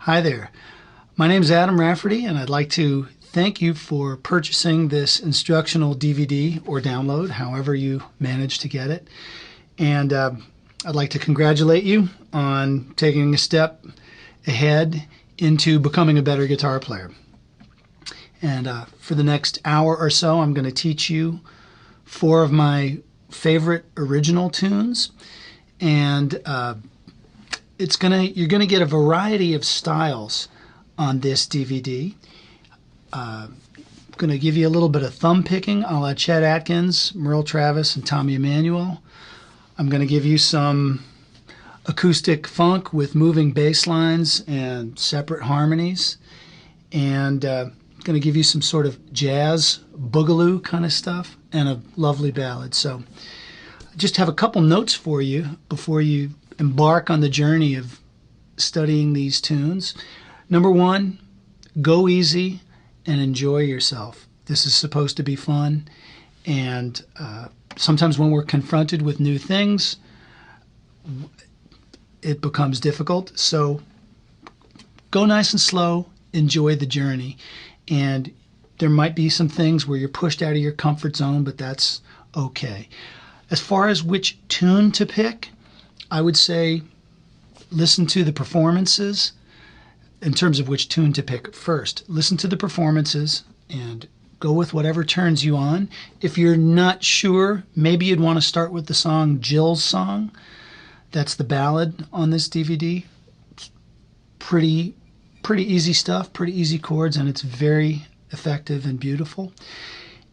Hi there. My name is Adam Rafferty, and I'd like to thank you for purchasing this instructional DVD or download, however you managed to get it. And I'd like to congratulate you on taking a step ahead into becoming a better guitar player. And for the next hour or so, I'm going to teach you 4 of my favorite original tunes, and you're gonna get a variety of styles on this DVD. I'm gonna give you a little bit of thumb picking a la Chet Atkins, Merle Travis, and Tommy Emmanuel. I'm gonna give you some acoustic funk with moving bass lines and separate harmonies, and gonna give you some sort of jazz boogaloo kind of stuff and a lovely ballad. So I just have a couple notes for you before you embark on the journey of studying these tunes. Number 1, go easy and enjoy yourself. This is supposed to be fun, and sometimes when we're confronted with new things, it becomes difficult. So go nice and slow, enjoy the journey, and there might be some things where you're pushed out of your comfort zone, but that's okay. As far as which tune to pick, I would say listen to the performances in terms of which tune to pick first. Listen to the performances and go with whatever turns you on. If you're not sure, maybe you'd want to start with the song Jill's Song. That's the ballad on this DVD. It's pretty easy stuff, pretty easy chords, and it's very effective and beautiful.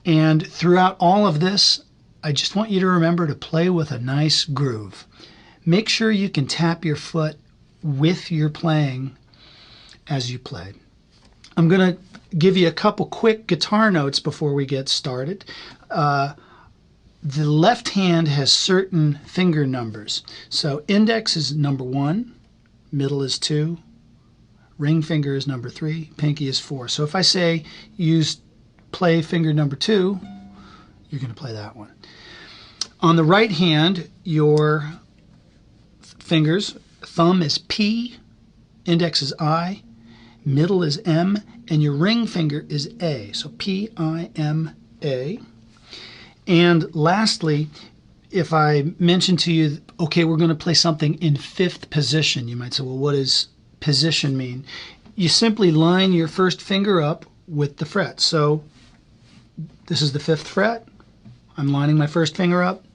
And throughout all of this, I just want you to remember to play with a nice groove. Make sure you can tap your foot with your playing as you play. I'm going to give you a couple quick guitar notes before we get started. The left hand has certain finger numbers. So index is number 1, middle is 2, ring finger is number 3, pinky is 4. So if I say play finger number 2, you're going to play that one. On the right hand, your fingers, thumb is P, index is I, middle is M, and your ring finger is A. So P, I, M, A. And lastly, if I mention to you, okay, we're going to play something in 5th position, you might say, well, what does position mean? You simply line your first finger up with the fret. So this is the 5th fret. I'm lining my first finger up.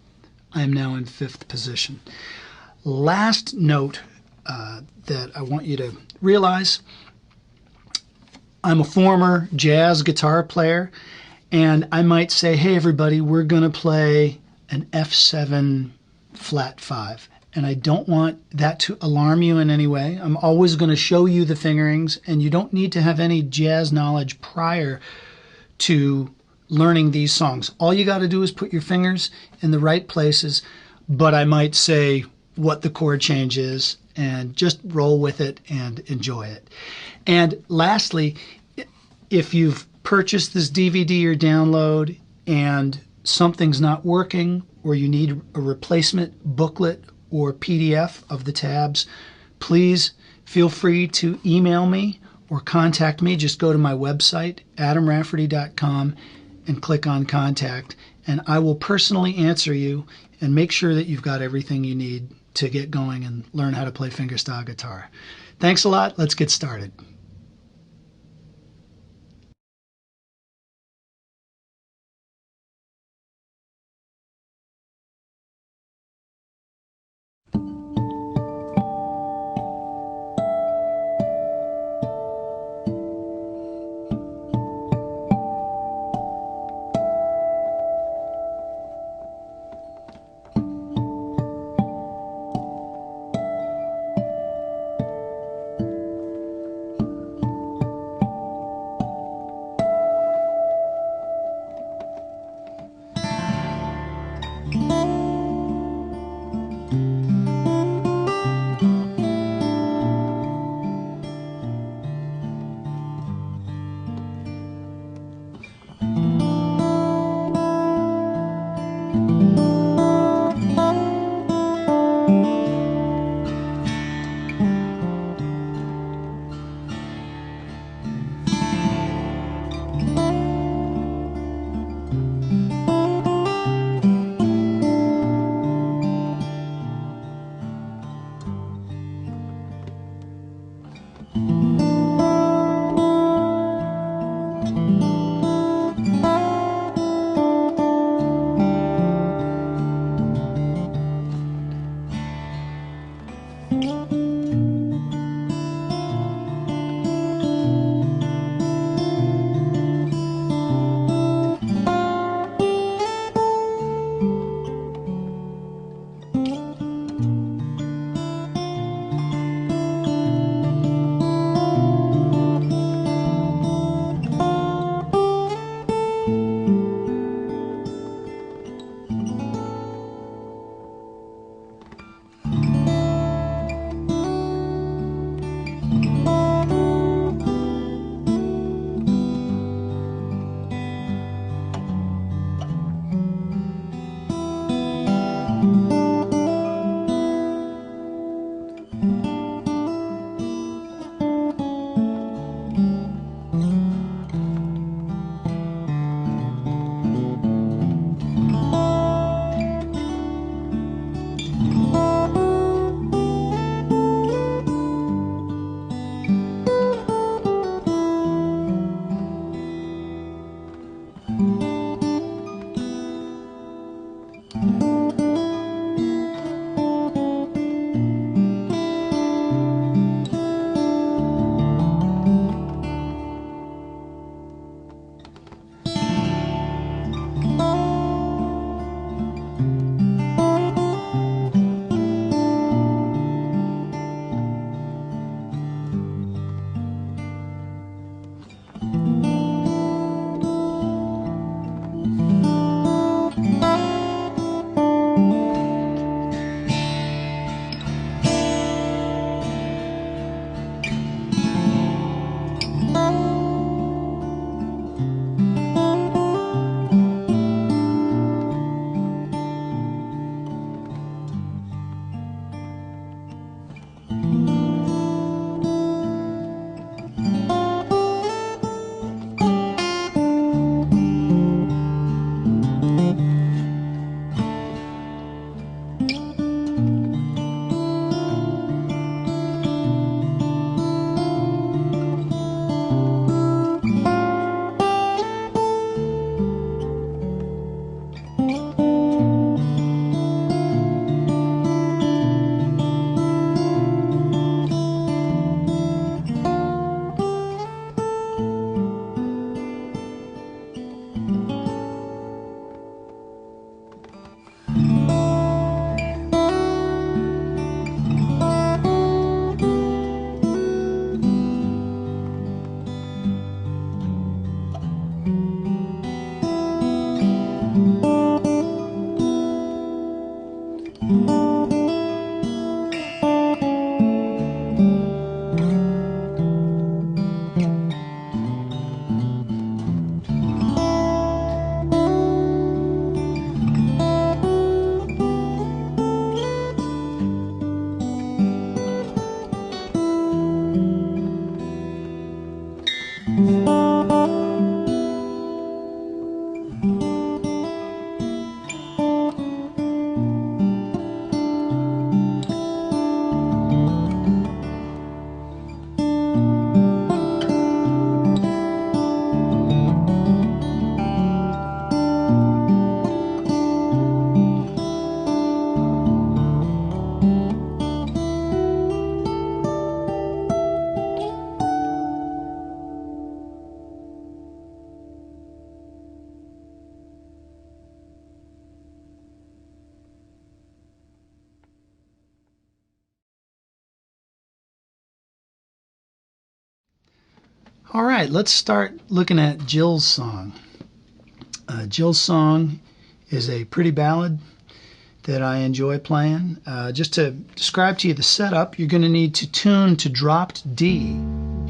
I am now in 5th position. Last note that I want you to realize, I'm a former jazz guitar player, and I might say, hey everybody, we're going to play an F7 flat 5. And I don't want that to alarm you in any way. I'm always going to show you the fingerings, and you don't need to have any jazz knowledge prior to learning these songs. All you got to do is put your fingers in the right places, but I might say what the chord change is and just roll with it and enjoy it. And lastly, if you've purchased this DVD or download and something's not working, or you need a replacement booklet or PDF of the tabs, please feel free to email me or contact me. Just go to my website, adamrafferty.com, and click on contact, and I will personally answer you and make sure that you've got everything you need to get going and learn how to play fingerstyle guitar. Thanks a lot. Let's get started. All right, let's start looking at Jill's song. Jill's song is a pretty ballad that I enjoy playing. Just to describe to you the setup, you're going to need to tune to dropped D.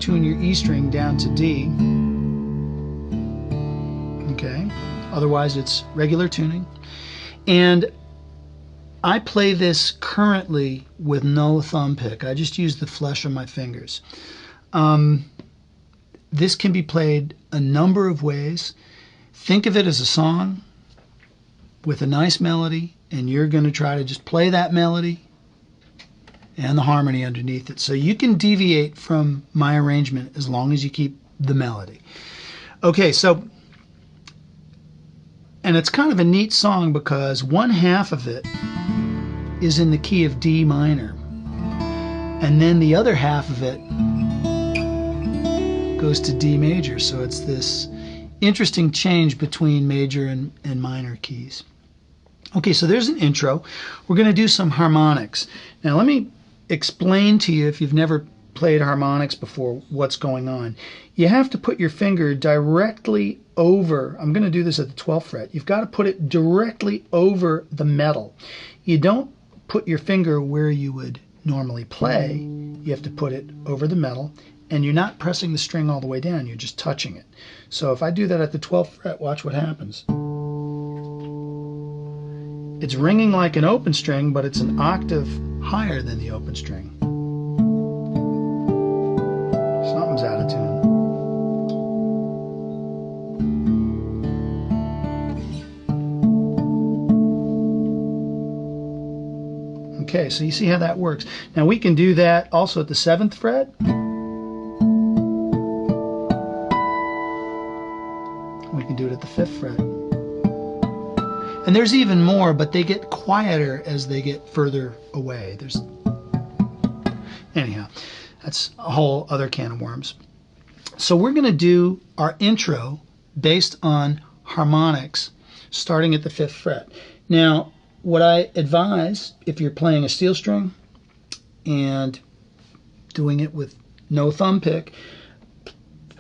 Tune your E string down to D. Okay, otherwise it's regular tuning. And I play this currently with no thumb pick. I just use the flesh of my fingers. This can be played a number of ways. Think of it as a song with a nice melody, and you're going to try to just play that melody and the harmony underneath it. So you can deviate from my arrangement as long as you keep the melody. Okay, so, and it's kind of a neat song because one half of it is in the key of D minor, and then the other half of it goes to D major. So it's this interesting change between major and minor keys. Okay, so there's an intro. We're going to do some harmonics. Now let me explain to you, if you've never played harmonics before, what's going on. You have to put your finger directly over, I'm going to do this at the 12th fret, you've got to put it directly over the metal. You don't put your finger where you would normally play. You have to put it over the metal, and you're not pressing the string all the way down, you're just touching it. So if I do that at the 12th fret, watch what happens. It's ringing like an open string, but it's an octave higher than the open string. Something's out of tune. Okay, so you see how that works. Now we can do that also at the 7th fret. We can do it at the 5th fret. And there's even more, but they get quieter as they get further away. Anyhow, that's a whole other can of worms. So we're going to do our intro based on harmonics starting at the 5th fret. Now, what I advise, if you're playing a steel string and doing it with no thumb pick,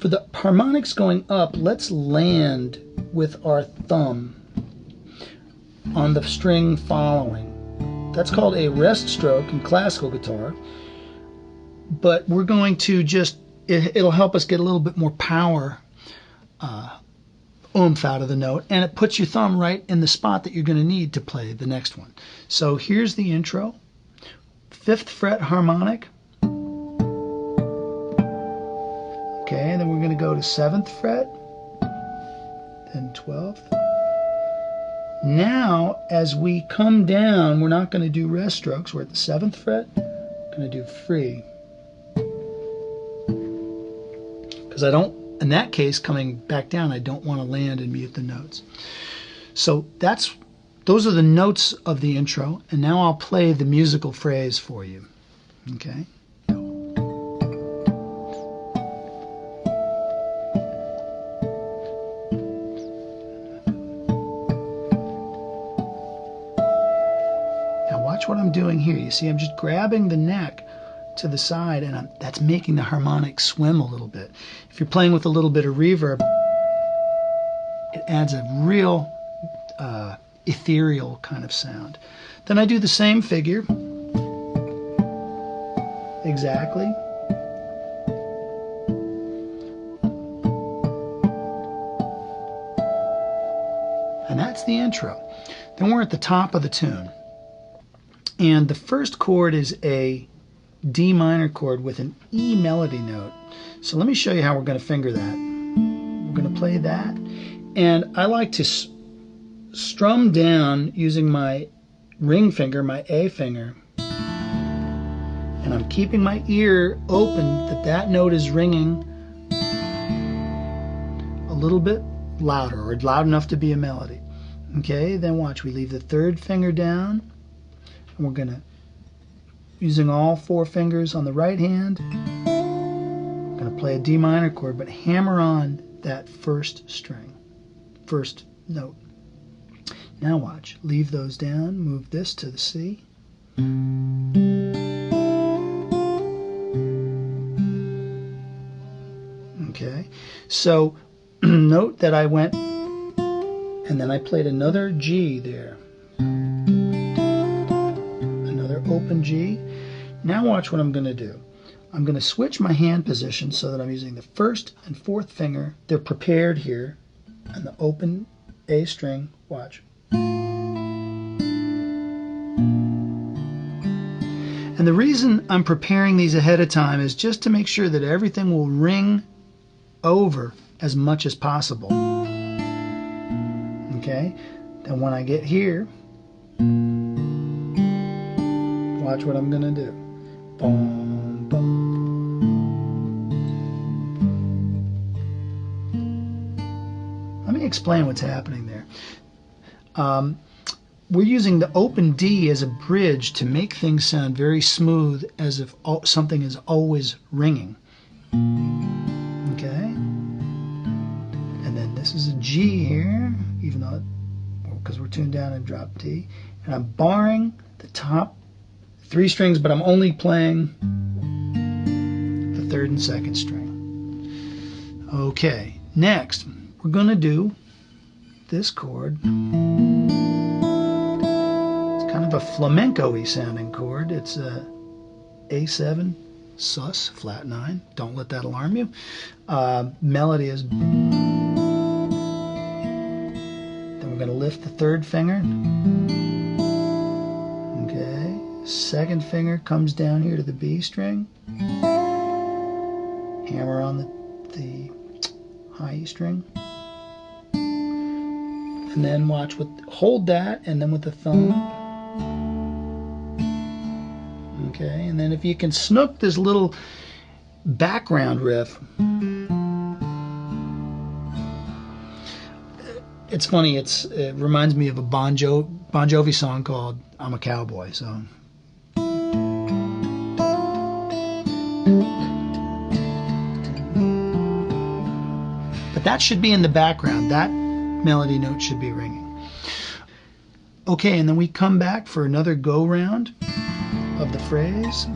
for the harmonics going up, let's land with our thumb on the string following. That's called a rest stroke in classical guitar, but we're going to just, it'll help us get a little bit more power, oomph out of the note, and it puts your thumb right in the spot that you're going to need to play the next one. So here's the intro. 5th fret harmonic. Okay, and then we're going to go to 7th fret, then 12th. Now, as we come down, we're not going to do rest strokes. We're at the 7th fret. We're going to do free. Because I don't, in that case, coming back down, I don't want to land and mute the notes. So those are the notes of the intro, and now I'll play the musical phrase for you. Okay? Now watch what I'm doing here. You see, I'm just grabbing the neck to the side, and that's making the harmonic swim a little bit. If you're playing with a little bit of reverb, it adds a real ethereal kind of sound. Then I do the same figure exactly, and that's the intro. Then we're at the top of the tune, and the first chord is a D minor chord with an E melody note. So let me show you how we're going to finger that. We're going to play that, and I like to strum down using my ring finger, my A finger, and I'm keeping my ear open that note is ringing a little bit louder, or loud enough to be a melody. Okay, then watch, we leave the 3rd finger down, and we're going to, using all 4 fingers on the right hand, I'm going to play a D minor chord, but hammer on that 1st string, 1st note. Now watch, leave those down, move this to the C. Okay, so note that I went, and then I played another G there. Another open G. Now watch what I'm going to do. I'm going to switch my hand position so that I'm using the 1st and 4th finger. They're prepared here on the open A string. Watch. And the reason I'm preparing these ahead of time is just to make sure that everything will ring over as much as possible. Okay? Then when I get here, watch what I'm going to do. Boom, boom. Let me explain what's happening there. We're using the open D as a bridge to make things sound very smooth, as if something is always ringing. Okay? And then this is a G here, even though, because we're tuned down in drop D. And I'm barring the top 3 strings, but I'm only playing the 3rd and 2nd string. Okay, next, we're going to do this chord. Kind of a flamenco-y sounding chord. It's a A7 sus flat 9. Don't let that alarm you. Melody is. Then we're going to lift the 3rd finger. Okay. 2nd finger comes down here to the B string. Hammer on the high E string. And then watch, hold that, and then with the thumb. Okay, and then if you can snook this little background riff, It's funny. It reminds me of a Bon Jovi song called "I'm a Cowboy." So. But that should be in the background. That melody note should be ringing. Okay, and then we come back for another go round of the phrase.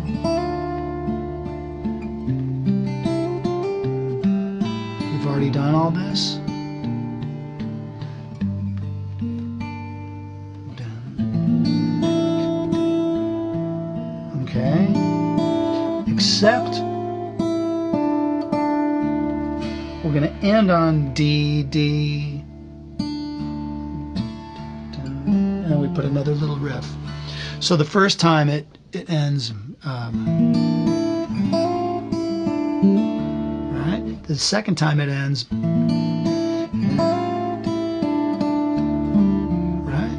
We've already done all this. Okay. Except we're going to end on D, D, and then we put another little riff. So the first time it ends, right? The second time it ends, right?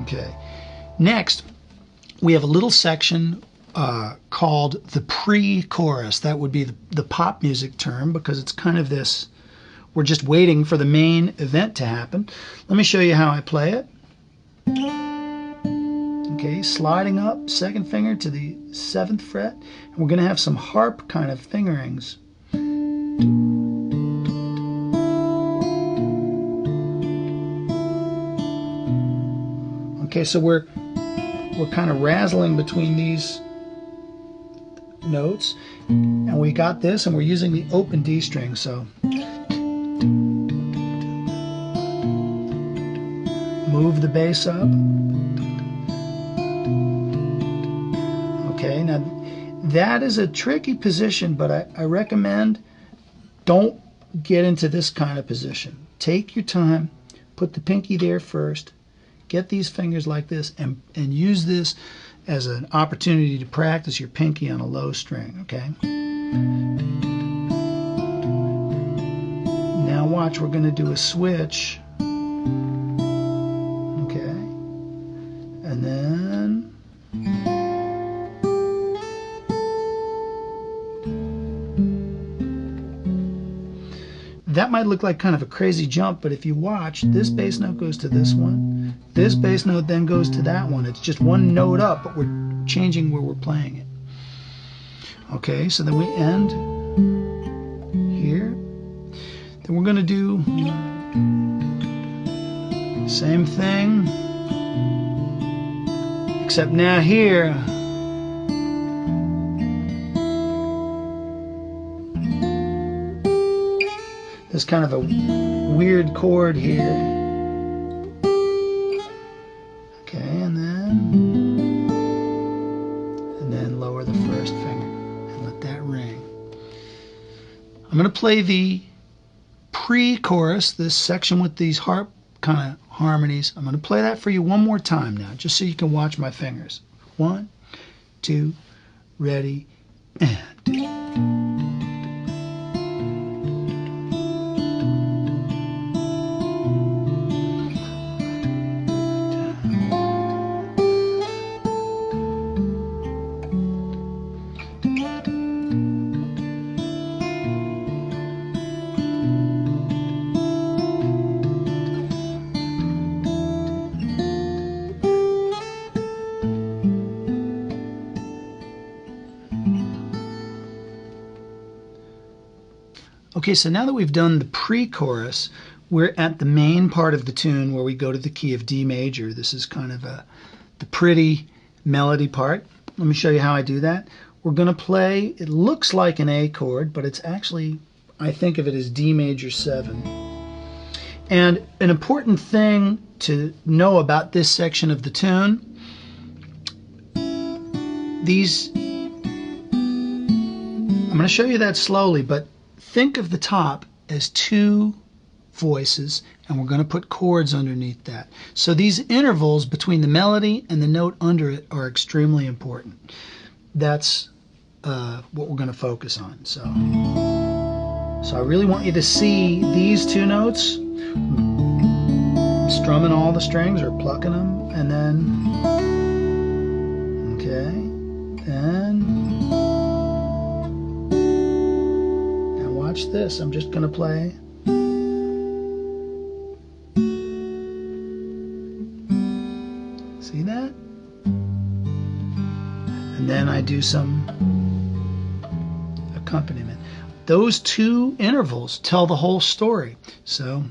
Okay. Next, we have a little section called the pre-chorus. That would be the pop music term, because it's kind of this, we're just waiting for the main event to happen. Let me show you how I play it. Okay, sliding up, second finger to the 7th fret, and we're going to have some harp kind of fingerings. Okay, so we're kind of razzling between these notes, and we got this, and we're using the open D string, so move the bass up. Okay, now that is a tricky position, but I recommend don't get into this kind of position. Take your time, put the pinky there first, get these fingers like this, and use this as an opportunity to practice your pinky on a low string, okay? Now watch, we're going to do a switch. Okay. And then that might look like kind of a crazy jump, but if you watch, this bass note goes to this one, this bass note then goes to that one. It's just one note up, but we're changing where we're playing it. Okay, so then we end here. Then we're going to do same thing, except now here there's kind of a weird chord here. Okay, and then lower the first finger and let that ring. I'm going to play the pre-chorus, this section with these harp kind of harmonies. I'm going to play that for you one more time now, just so you can watch my fingers. 1, 2, ready, and okay, so now that we've done the pre-chorus, we're at the main part of the tune where we go to the key of D major. This is kind of the pretty melody part. Let me show you how I do that. We're going to play, it looks like an A chord, but it's actually, I think of it as D major 7. And an important thing to know about this section of the tune, I'm going to show you that slowly, but think of the top as 2 voices, and we're going to put chords underneath that. So these intervals between the melody and the note under it are extremely important. That's what we're going to focus on. So I really want you to see these 2 notes, strumming all the strings or plucking them, and then, okay, and watch this. I'm just going to play See that? And then I do some accompaniment. Those two intervals tell the whole story. So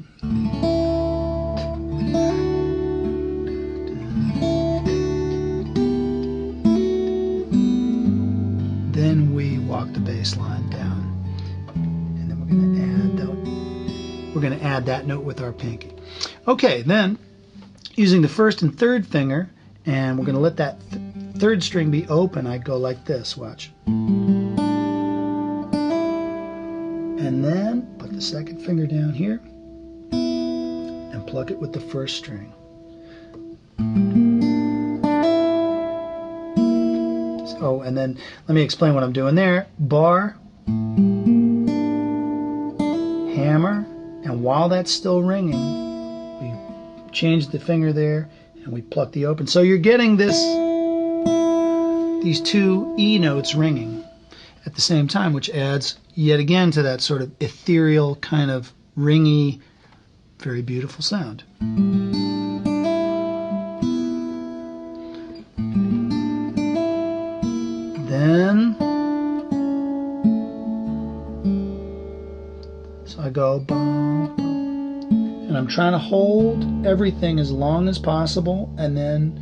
then we walk the bass line down, and then we're going to add that note with our pinky. Okay, then using the first and third finger, and we're going to let that third string be open. I go like this, watch. And then put the second finger down here and pluck it with the first string. So, and then let me explain what I'm doing there. Bar, hammer, and while that's still ringing, we change the finger there and we pluck the open. So you're getting these two E notes ringing at the same time, which adds yet again to that sort of ethereal, kind of ringy, very beautiful sound. Then, so I go bum, bum, and I'm trying to hold everything as long as possible, and then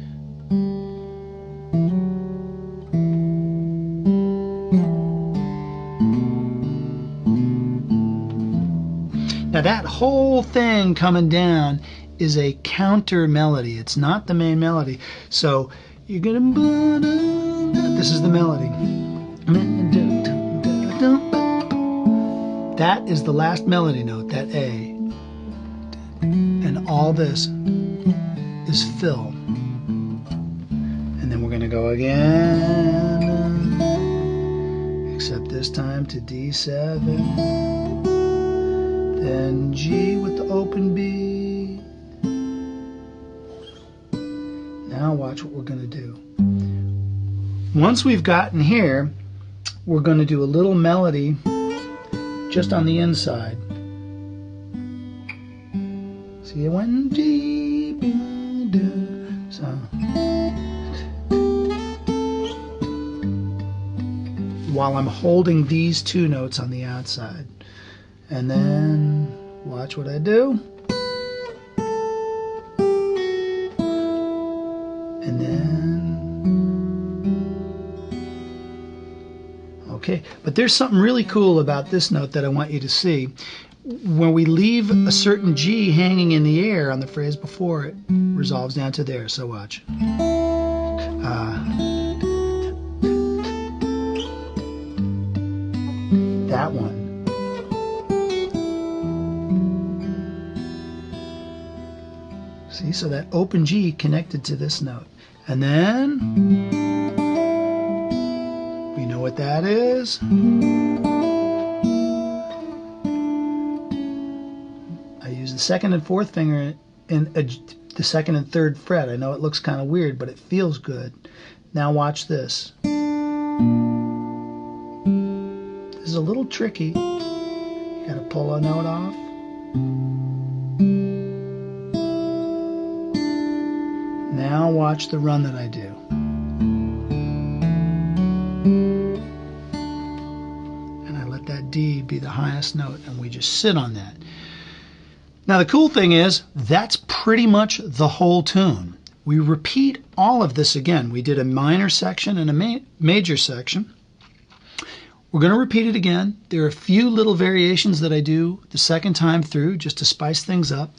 now that whole thing coming down is a counter melody. It's not the main melody. So you're gonna, this is the melody. That is the last melody note, that A. And all this is fill. And then we're gonna go again, except this time to D7. Then G with the open B. Now watch what we're going to do. Once we've gotten here, we're going to do a little melody just on the inside. See, it went G, B, D. So while I'm holding these two notes on the outside. And then watch what I do. And then, okay, but there's something really cool about this note that I want you to see. When we leave a certain G hanging in the air on the phrase before, it resolves down to there. So watch. That one. See, so that open G connected to this note. And then, we know what that is. I use the second and fourth finger in the second and third fret. I know it looks kind of weird, but it feels good. Now watch this. This is a little tricky. You gotta pull a note off. Now watch the run that I do. And I let that D be the highest note, and we just sit on that. Now the cool thing is, that's pretty much the whole tune. We repeat all of this again. We did a minor section and a major section. We're going to repeat it again. There are a few little variations that I do the second time through just to spice things up.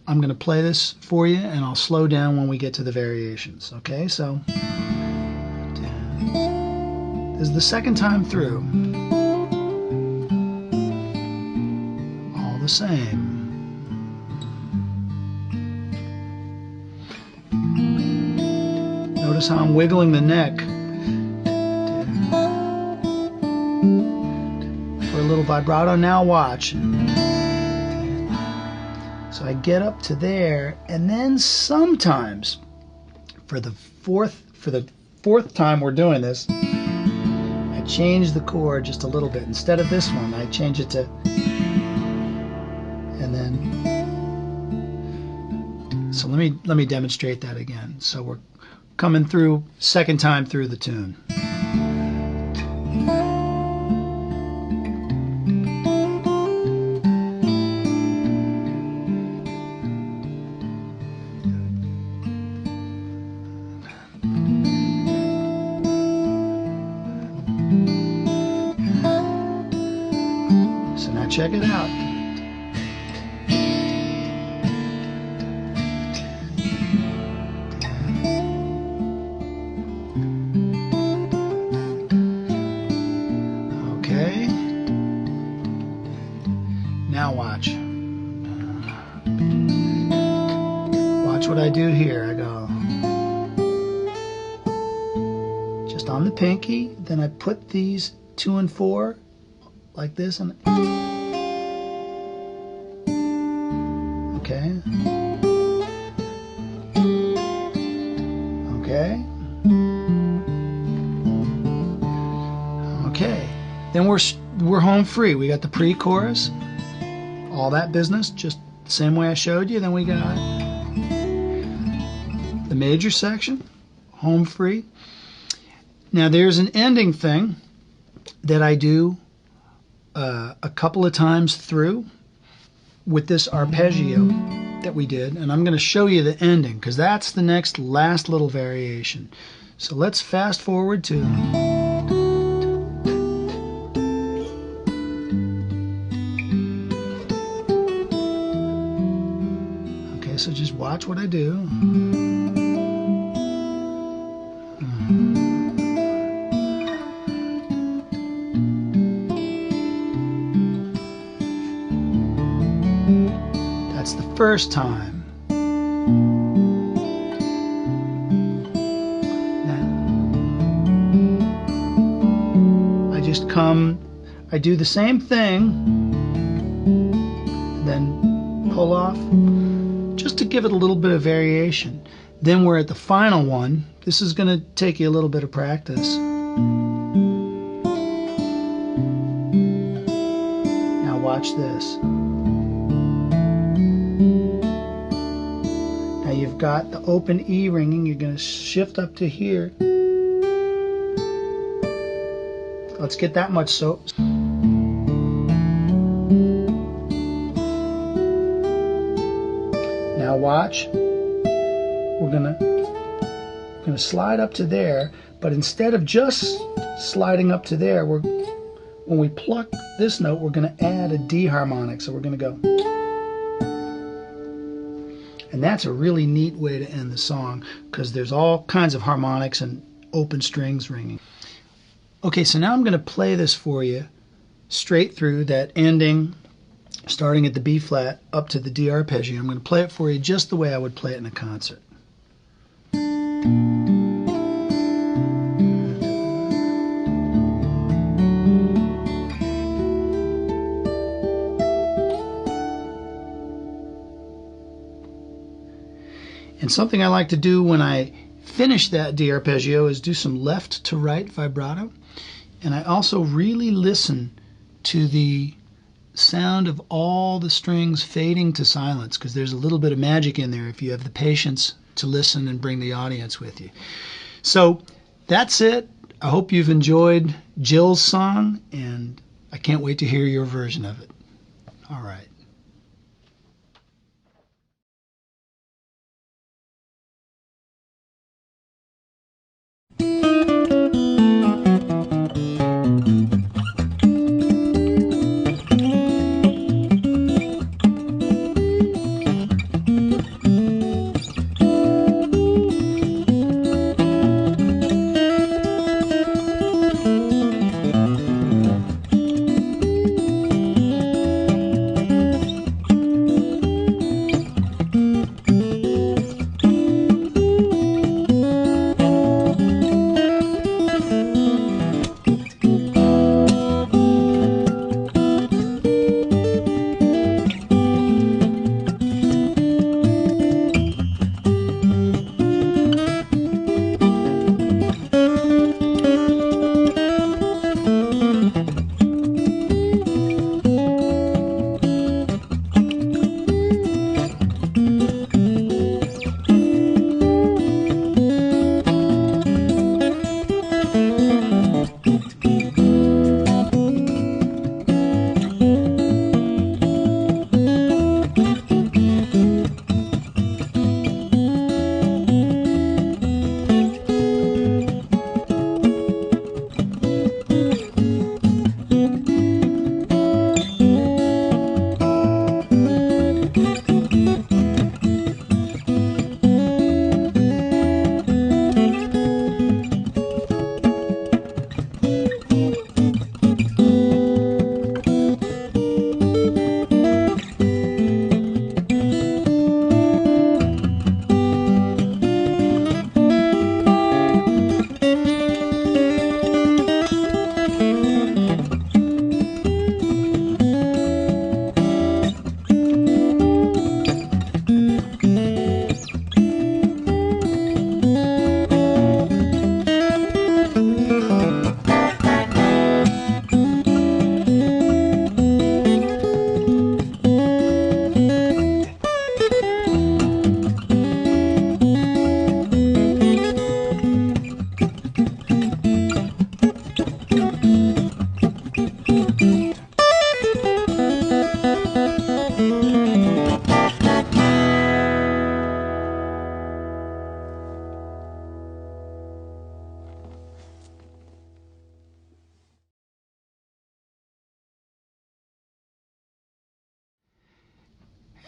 I'm going to play this for you, and I'll slow down when we get to the variations. Okay, so this is the second time through. All the same. Notice how I'm wiggling the neck for a little vibrato. Now watch. So I get up to there, and then sometimes for the fourth time we're doing this, I change the chord just a little bit. Instead of this one, I change it to, and then So let me demonstrate that again. So we're coming through second time through the tune. So now check it out. Okay. Now watch. Watch what I do here. I go just on the pinky, then I put these 2 and 4 like this, and okay, okay, okay. Then we're home free. We got the pre-chorus, all that business, just the same way I showed you. Then we got the major section, home free. Now there's an ending thing that I do a couple of times through with this arpeggio that we did, and I'm going to show you the ending because that's the last little variation. So let's fast forward to okay, so just watch what I do. That's the first time. Now, I just I do the same thing, then pull off, just to give it a little bit of variation. Then we're at the final one. This is going to take you a little bit of practice. Now watch this. Now you've got the open E ringing. You're going to shift up to here. Let's get that much so. Now watch. We're gonna slide up to there, but instead of just sliding up to there, when we pluck this note, we're gonna add a D harmonic. So we're gonna go. And that's a really neat way to end the song because there's all kinds of harmonics and open strings ringing. Okay, so now I'm going to play this for you straight through that ending, starting at the B flat up to the D arpeggio. I'm going to play it for you just the way I would play it in a concert. And something I like to do when I finish that D arpeggio is do some left to right vibrato. And I also really listen to the sound of all the strings fading to silence, because there's a little bit of magic in there if you have the patience to listen and bring the audience with you. So that's it. I hope you've enjoyed Jill's song, and I can't wait to hear your version of it. All right.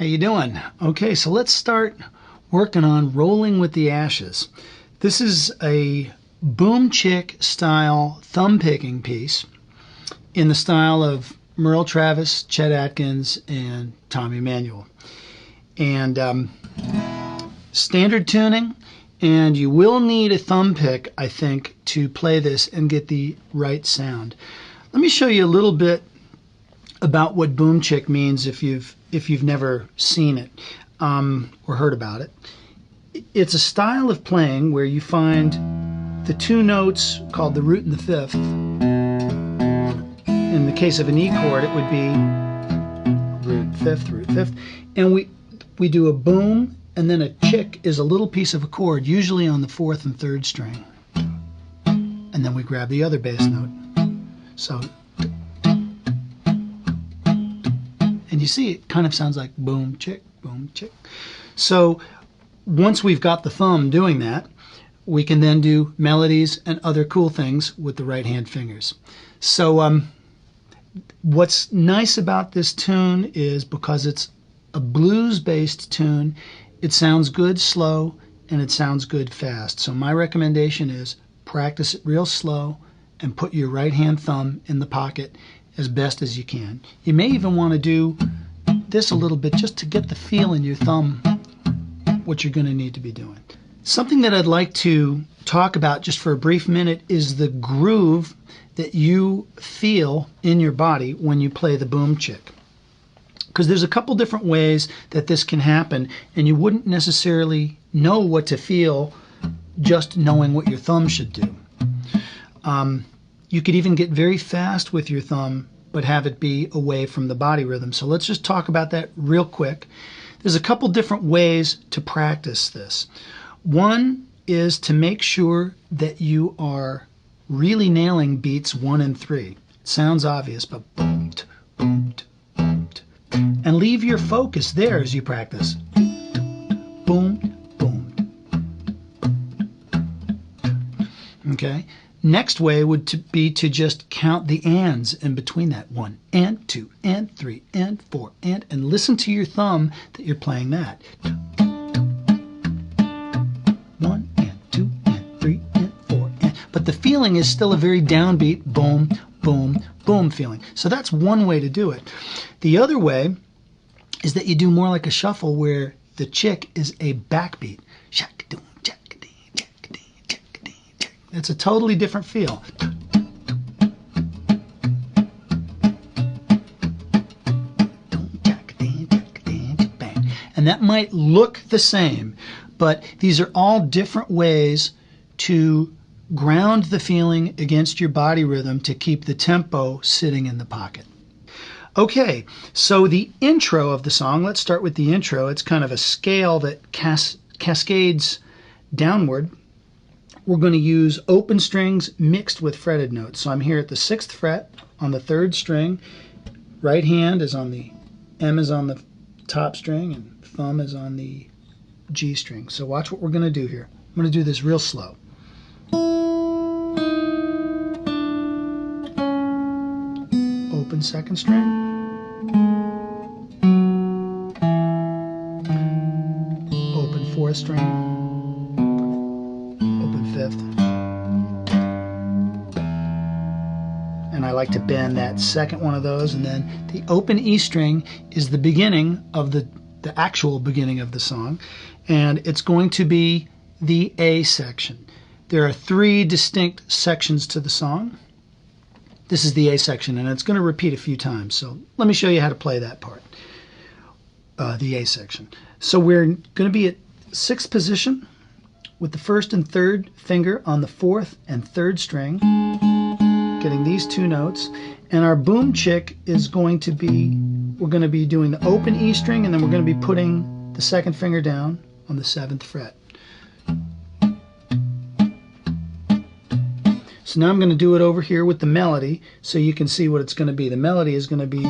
How you doing? Okay, so let's start working on Rolling with the Ashes. This is a boom chick style thumb picking piece in the style of Merle Travis, Chet Atkins, and Tommy Emmanuel. And standard tuning, and you will need a thumb pick, I think, to play this and get the right sound. Let me show you a little bit about what boom chick means if you've never seen it or heard about it. It's a style of playing where you find the two notes called the root and the fifth. In the case of an E chord, it would be root fifth, and we do a boom, and then a chick is a little piece of a chord, usually on the fourth and third string, and then we grab the other bass note. So, and you see it kind of sounds like boom chick, boom chick. So once we've got the thumb doing that, we can then do melodies and other cool things with the right hand fingers. So what's nice about this tune is because it's a blues-based tune, it sounds good slow and it sounds good fast. So my recommendation is practice it real slow and put your right hand thumb in the pocket as best as you can. You may even want to do this a little bit just to get the feel in your thumb what you're going to need to be doing. Something that I'd like to talk about just for a brief minute is the groove that you feel in your body when you play the boom chick. Because there's a couple different ways that this can happen, and you wouldn't necessarily know what to feel just knowing what your thumb should do. You could even get very fast with your thumb, but have it be away from the body rhythm. So let's just talk about that real quick. There's a couple different ways to practice this. One is to make sure that you are really nailing beats 1 and 3. It sounds obvious, but boom, boom, boom, and leave your focus there as you practice. Boom, boom. Okay. Next way would be to just count the ands in between that. 1 and 2 and 3 and 4 and listen to your thumb that you're playing that. 1 and 2 and 3 and 4 and. But the feeling is still a very downbeat boom, boom, boom feeling. So that's one way to do it. The other way is that you do more like a shuffle where the chick is a backbeat. It's a totally different feel. And that might look the same, but these are all different ways to ground the feeling against your body rhythm to keep the tempo sitting in the pocket. Okay, so the intro of the song, let's start with the intro. It's kind of a scale that cascades downward. We're going to use open strings mixed with fretted notes. So I'm here at the 6th fret on the 3rd string. Right hand is on the M is on the top string and thumb is on the G string. So watch what we're going to do here. I'm going to do this real slow. Open 2nd string. Open 4th string. And I like to bend that second one of those, and then the open E string is the beginning of the actual beginning of the song, and it's going to be the A section. There are 3 distinct sections to the song. This is the A section, and it's going to repeat a few times, so let me show you how to play that part, the A section. So we're going to be at 6th position with the 1st and 3rd finger on the 4th and 3rd string, getting these 2 notes, and our boom chick is going to be, we're going to be doing the open E string, and then we're going to be putting the 2nd finger down on the 7th fret. So now I'm going to do it over here with the melody so you can see what it's going to be. The melody is going to be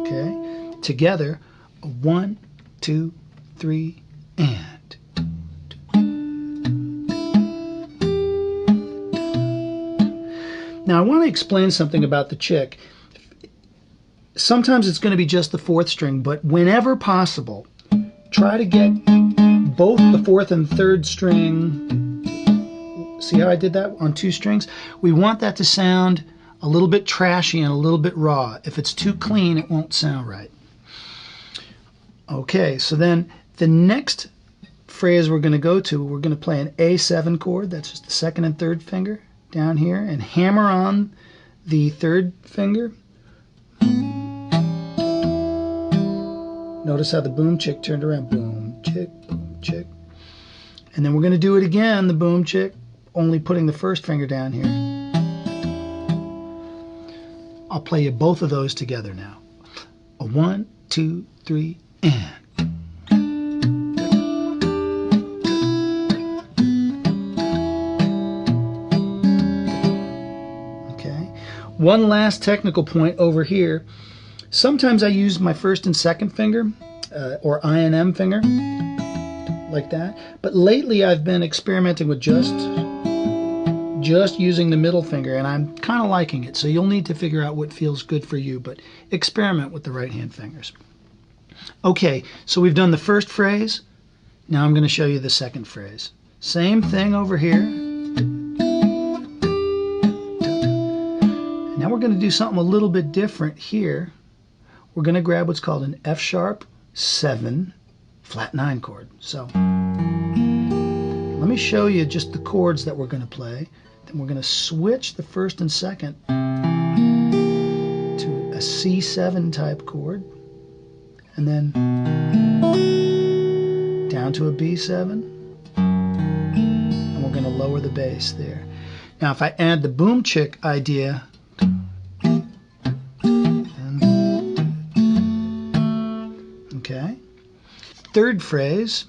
okay, together, 1, 2, 3, and. Now I want to explain something about the chick. Sometimes it's going to be just the fourth string, but whenever possible, try to get both the fourth and third string. See how I did that on two strings? We want that to sound a little bit trashy and a little bit raw. If it's too clean, it won't sound right. Okay, so then the next phrase we're going to go to, we're going to play an A7 chord. That's just the second and third finger down here, and hammer on the third finger. Notice how the boom chick turned around. Boom chick, boom chick. And then we're going to do it again, the boom chick, only putting the first finger down here. I'll play you both of those together now. A 1, 2, 3, and. Okay. One last technical point over here. Sometimes I use my first and second finger, or I and M finger, like that. But lately I've been experimenting with just using the middle finger, and I'm kind of liking it. So you'll need to figure out what feels good for you, but experiment with the right hand fingers. Okay, so we've done the first phrase. Now I'm going to show you the second phrase. Same thing over here. Now we're going to do something a little bit different here. We're going to grab what's called an F sharp 7 flat 9 chord. So let me show you just the chords that we're going to play. Then we're going to switch the first and second to a C7 type chord, and then down to a B7, and we're going to lower the bass there. Now if I add the boom chick idea, okay, third phrase,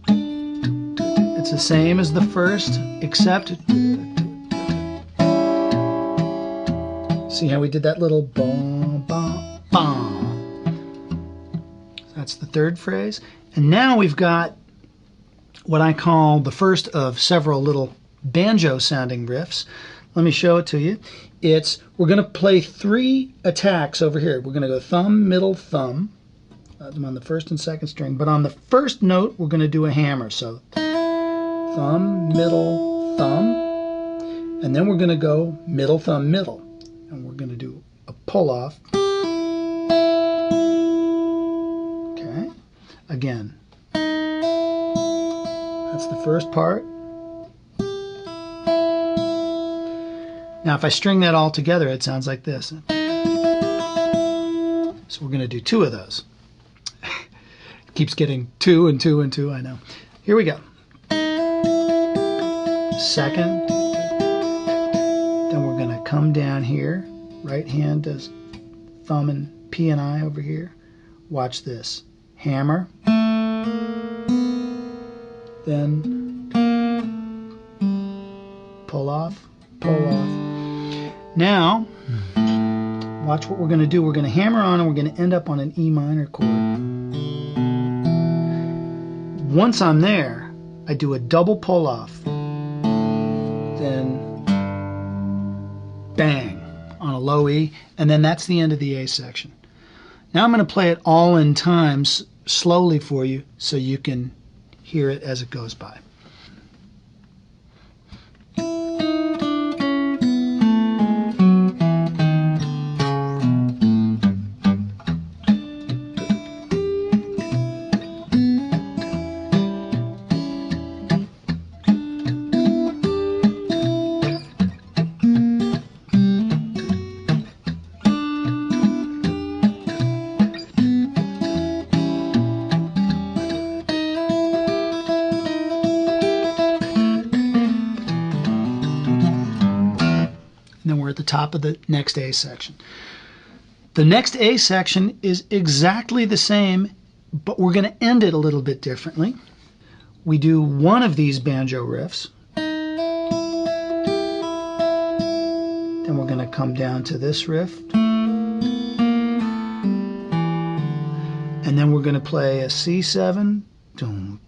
it's the same as the first, except, see how we did that little bom, bom, bom. That's the third phrase. And now we've got what I call the first of several little banjo sounding riffs. Let me show it to you. We're going to play 3 attacks over here. We're going to go thumb, middle, thumb. I'm on the first and second string, but on the first note we're going to do a hammer. So thumb, middle, thumb, and then we're going to go middle, thumb, middle, and we're going to do a pull off. Okay, again, that's the first part. Now if I string that all together, it sounds like this. So we're going to do 2 of those. Keeps getting 2 and 2 and 2, I know. Here we go. Second. Then we're going to come down here. Right hand does thumb and P and I over here. Watch this. Hammer. Then pull off, pull off. Now, watch what we're going to do. We're going to hammer on and we're going to end up on an E minor chord. Once I'm there, I do a double pull off, then bang on a low E, and then that's the end of the A section. Now I'm going to play it all in times slowly for you so you can hear it as it goes by. And then we're at the top of the next A section. The next A section is exactly the same, but we're going to end it a little bit differently. We do one of these banjo riffs. Then we're going to come down to this riff. And then we're going to play a C7 to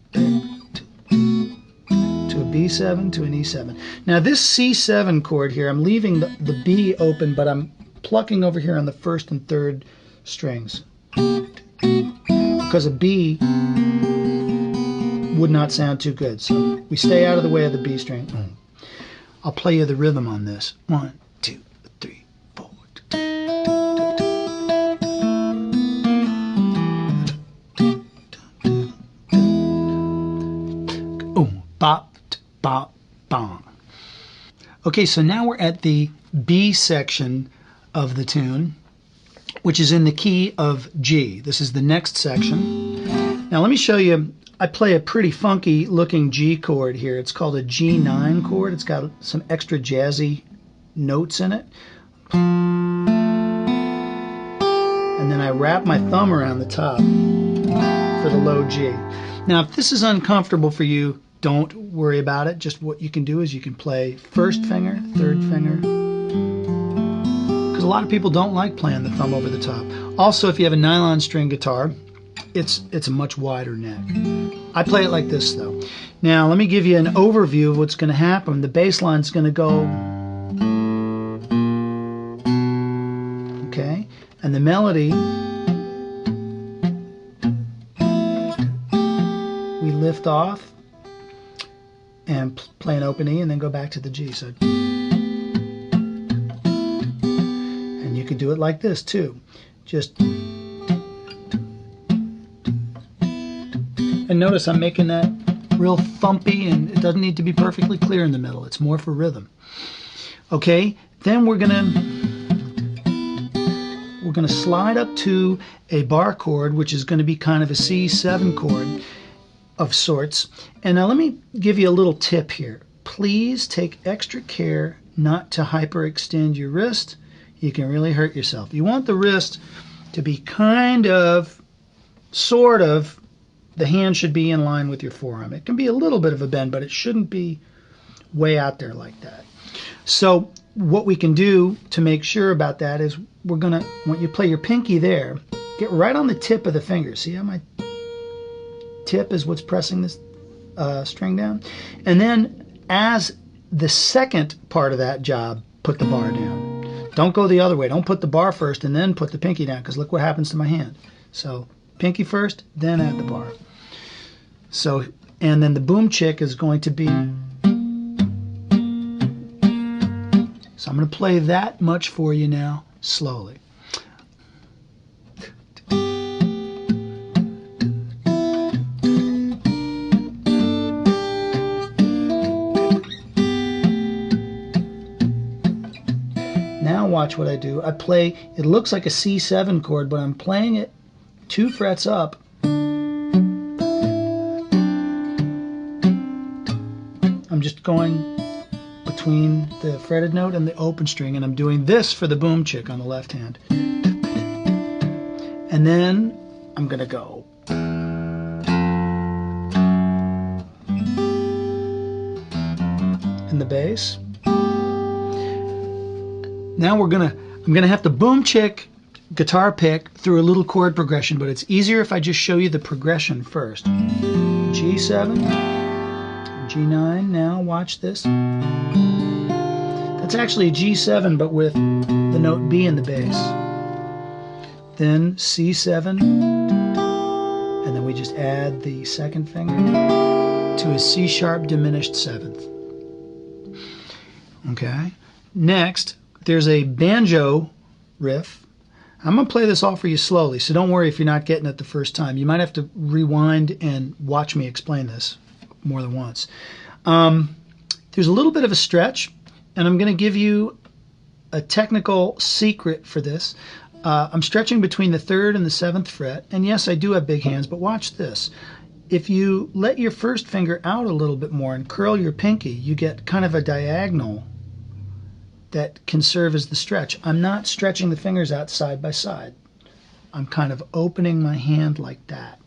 a B7 to an E7. Now this C7 chord here, I'm leaving the B open, but I'm plucking over here on the first and third strings. Because a B would not sound too good. So we stay out of the way of the B string. I'll play you the rhythm on this. 1, 2, 3, 4. Bop, bop, bong. Okay, so now we're at the B section of the tune, which is in the key of G. This is the next section. Now let me show you, I play a pretty funky looking G chord here. It's called a G9 chord. It's got some extra jazzy notes in it. And then I wrap my thumb around the top for the low G. Now if this is uncomfortable for you, don't worry about it. Just what you can do is you can play first finger, third finger. Because a lot of people don't like playing the thumb over the top. Also, if you have a nylon string guitar, it's a much wider neck. I play it like this though. Now let me give you an overview of what's going to happen. The bass line's going to go, okay, and the melody, we lift off and play an open E and then go back to the G. So, and you can do it like this too. Just, and notice I'm making that real thumpy, and it doesn't need to be perfectly clear in the middle. It's more for rhythm. Okay, then we're gonna slide up to a bar chord, which is going to be kind of a C7 chord of sorts. And now let me give you a little tip here. Please take extra care not to hyperextend your wrist. You can really hurt yourself. You want the wrist to be kind of, sort of, the hand should be in line with your forearm. It can be a little bit of a bend, but it shouldn't be way out there like that. So what we can do to make sure about that is we're gonna, when you play your pinky there, get right on the tip of the finger. See how my tip is what's pressing this string down? And then as the second part of that job, put the bar down. Don't go the other way. Don't put the bar first and then put the pinky down, because look what happens to my hand. So pinky first, then add the bar. So, and then the boom chick is going to be, so I'm going to play that much for you now, slowly. Now watch what I do. I play, it looks like a C7 chord, but I'm playing it 2 frets up. I'm just going between the fretted note and the open string, and I'm doing this for the boom chick on the left hand. And then I'm going to go. In the bass. Now I'm gonna have to boom chick guitar pick through a little chord progression, but it's easier if I just show you the progression first. G7, G9. Now watch this. That's actually a G7, but with the note B in the bass. Then C7, and then we just add the second finger to a C sharp diminished 7th. Okay. Next, there's a banjo riff. I'm going to play this all for you slowly, so don't worry if you're not getting it the first time. You might have to rewind and watch me explain this more than once. There's a little bit of a stretch, and I'm going to give you a technical secret for this. I'm stretching between the 3rd and the 7th fret, and yes, I do have big hands, but watch this. If you let your first finger out a little bit more and curl your pinky, you get kind of a diagonal that can serve as the stretch. I'm not stretching the fingers out side by side. I'm kind of opening my hand like that.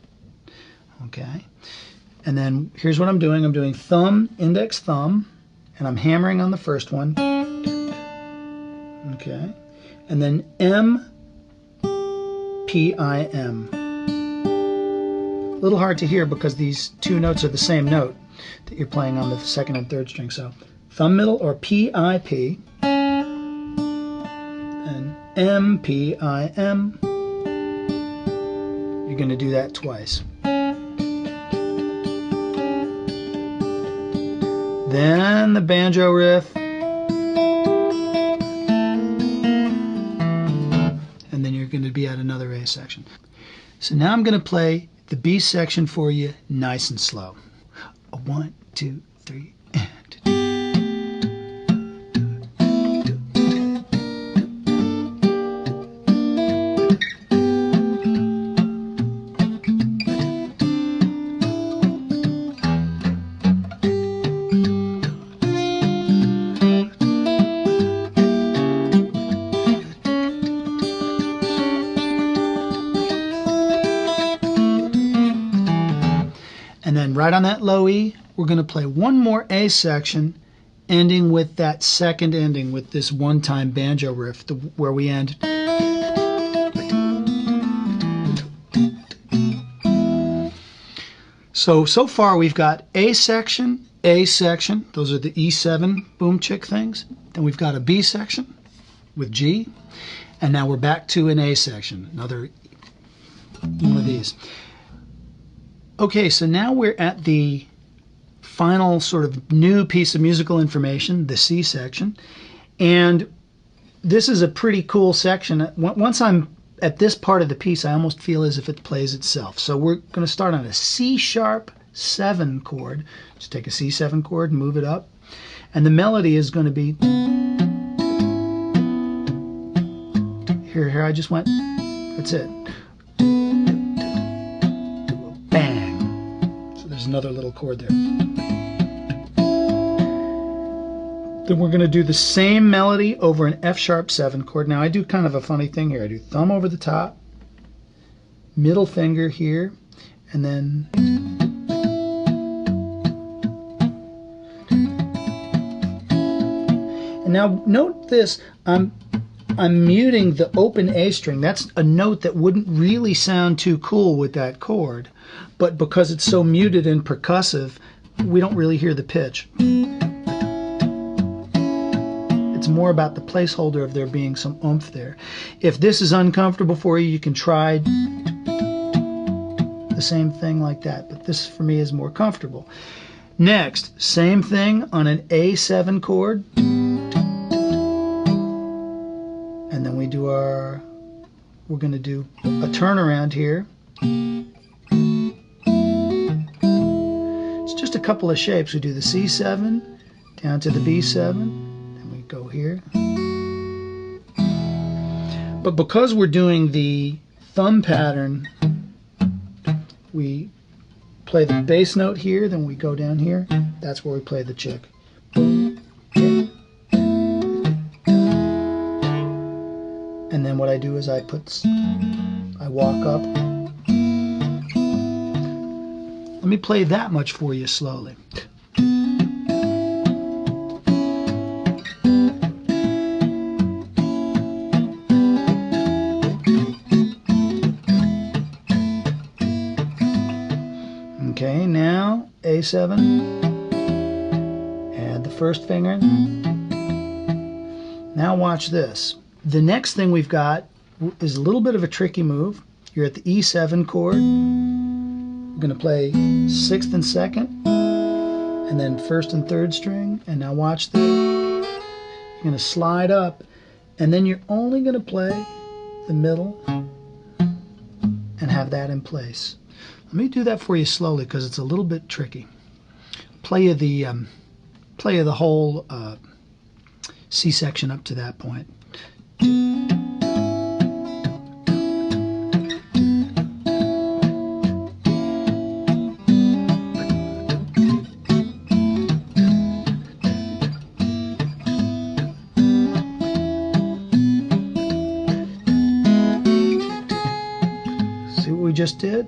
Okay? And then here's what I'm doing. I'm doing thumb, index, thumb, and I'm hammering on the first one. Okay? And then M, P, I, M. A little hard to hear because these 2 notes are the same note. that you're playing on the second and third string. So thumb middle or P-I-P, and M-P-I-M. You're going to do that twice. Then the banjo riff. And then you're going to be at another A section. So now I'm going to play the B section for you nice and slow. 1, 2, 3, and And then right on that low E, we're going to play one more A section, ending with that second ending with this one-time banjo riff, where we end. So far we've got A section, those are the E7 boom chick things. Then we've got a B section with G, and now we're back to an A section, another one of these. Okay, so now we're at the final sort of new piece of musical information, the C section. And this is a pretty cool section. Once I'm at this part of the piece, I almost feel as if it plays itself. So we're going to start on a C sharp 7 chord. Just take a C7 chord and move it up. And the melody is going to be... Here, I just went... That's it. Another little chord there. Then we're going to do the same melody over an F sharp 7 chord. Now I do kind of a funny thing here. I do thumb over the top, middle finger here, and then now note this, I'm muting the open A string. That's a note that wouldn't really sound too cool with that chord, but because it's so muted and percussive, we don't really hear the pitch. It's more about the placeholder of there being some oomph there. If this is uncomfortable for you, you can try the same thing like that, but this for me is more comfortable. Next, same thing on an A7 chord. And then we do we're going to do a turnaround here. It's just a couple of shapes. We do the C7 down to the B7, and we go here. But because we're doing the thumb pattern, we play the bass note here, then we go down here. That's where we play the chick. And then what I do is I walk up. Let me play that much for you slowly. Okay, now A7, add the first finger. Now watch this. The next thing we've got is a little bit of a tricky move. You're at the E7 chord. We're going to play 6th and 2nd, and then 1st and 3rd string. And now watch this. You're going to slide up, and then you're only going to play the middle and have that in place. Let me do that for you slowly because it's a little bit tricky. Play you the whole C section up to that point. See what we just did?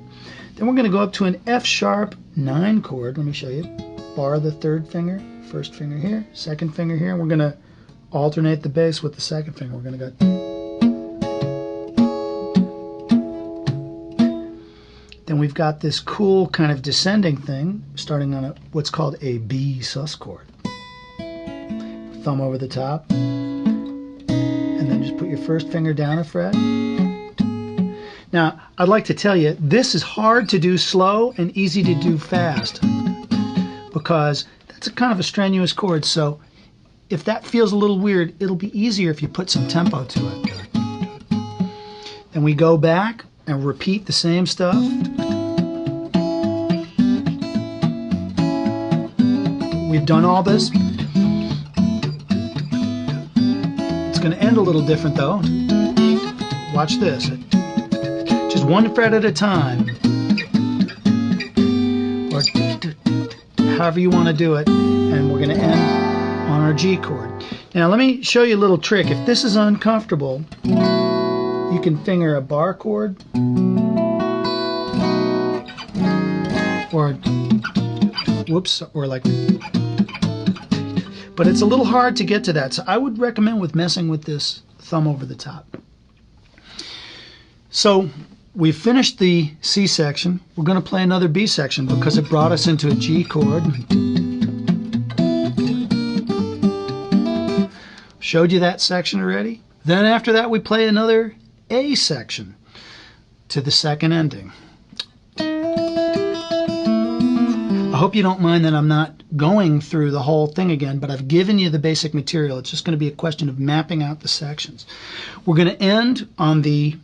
Then we're going to go up to an F sharp 9 chord. Let me show you. Bar the 3rd finger, 1st finger here, 2nd finger here, and we're going to alternate the bass with the 2nd finger. We're going to go. Then we've got this cool kind of descending thing, starting on what's called a B sus chord. Thumb over the top, and then just put your first finger down a fret. Now, I'd like to tell you, this is hard to do slow and easy to do fast, because that's a kind of a strenuous chord, so if that feels a little weird, it'll be easier if you put some tempo to it. Then we go back and repeat the same stuff. We've done all this. It's going to end a little different though. Watch this. Just one fret at a time. Or however you want to do it. And we're going to end on our G chord. Now let me show you a little trick. If this is uncomfortable, you can finger a bar chord or whoops, or like, but it's a little hard to get to that, so I would recommend with messing with this thumb over the top. So we've finished the C section. We're going to play another B section because it brought us into a G chord. Showed you that section already. Then after that we play another A section to the second ending. I hope you don't mind that I'm not going through the whole thing again, but I've given you the basic material. It's just going to be a question of mapping out the sections. We're going to end on the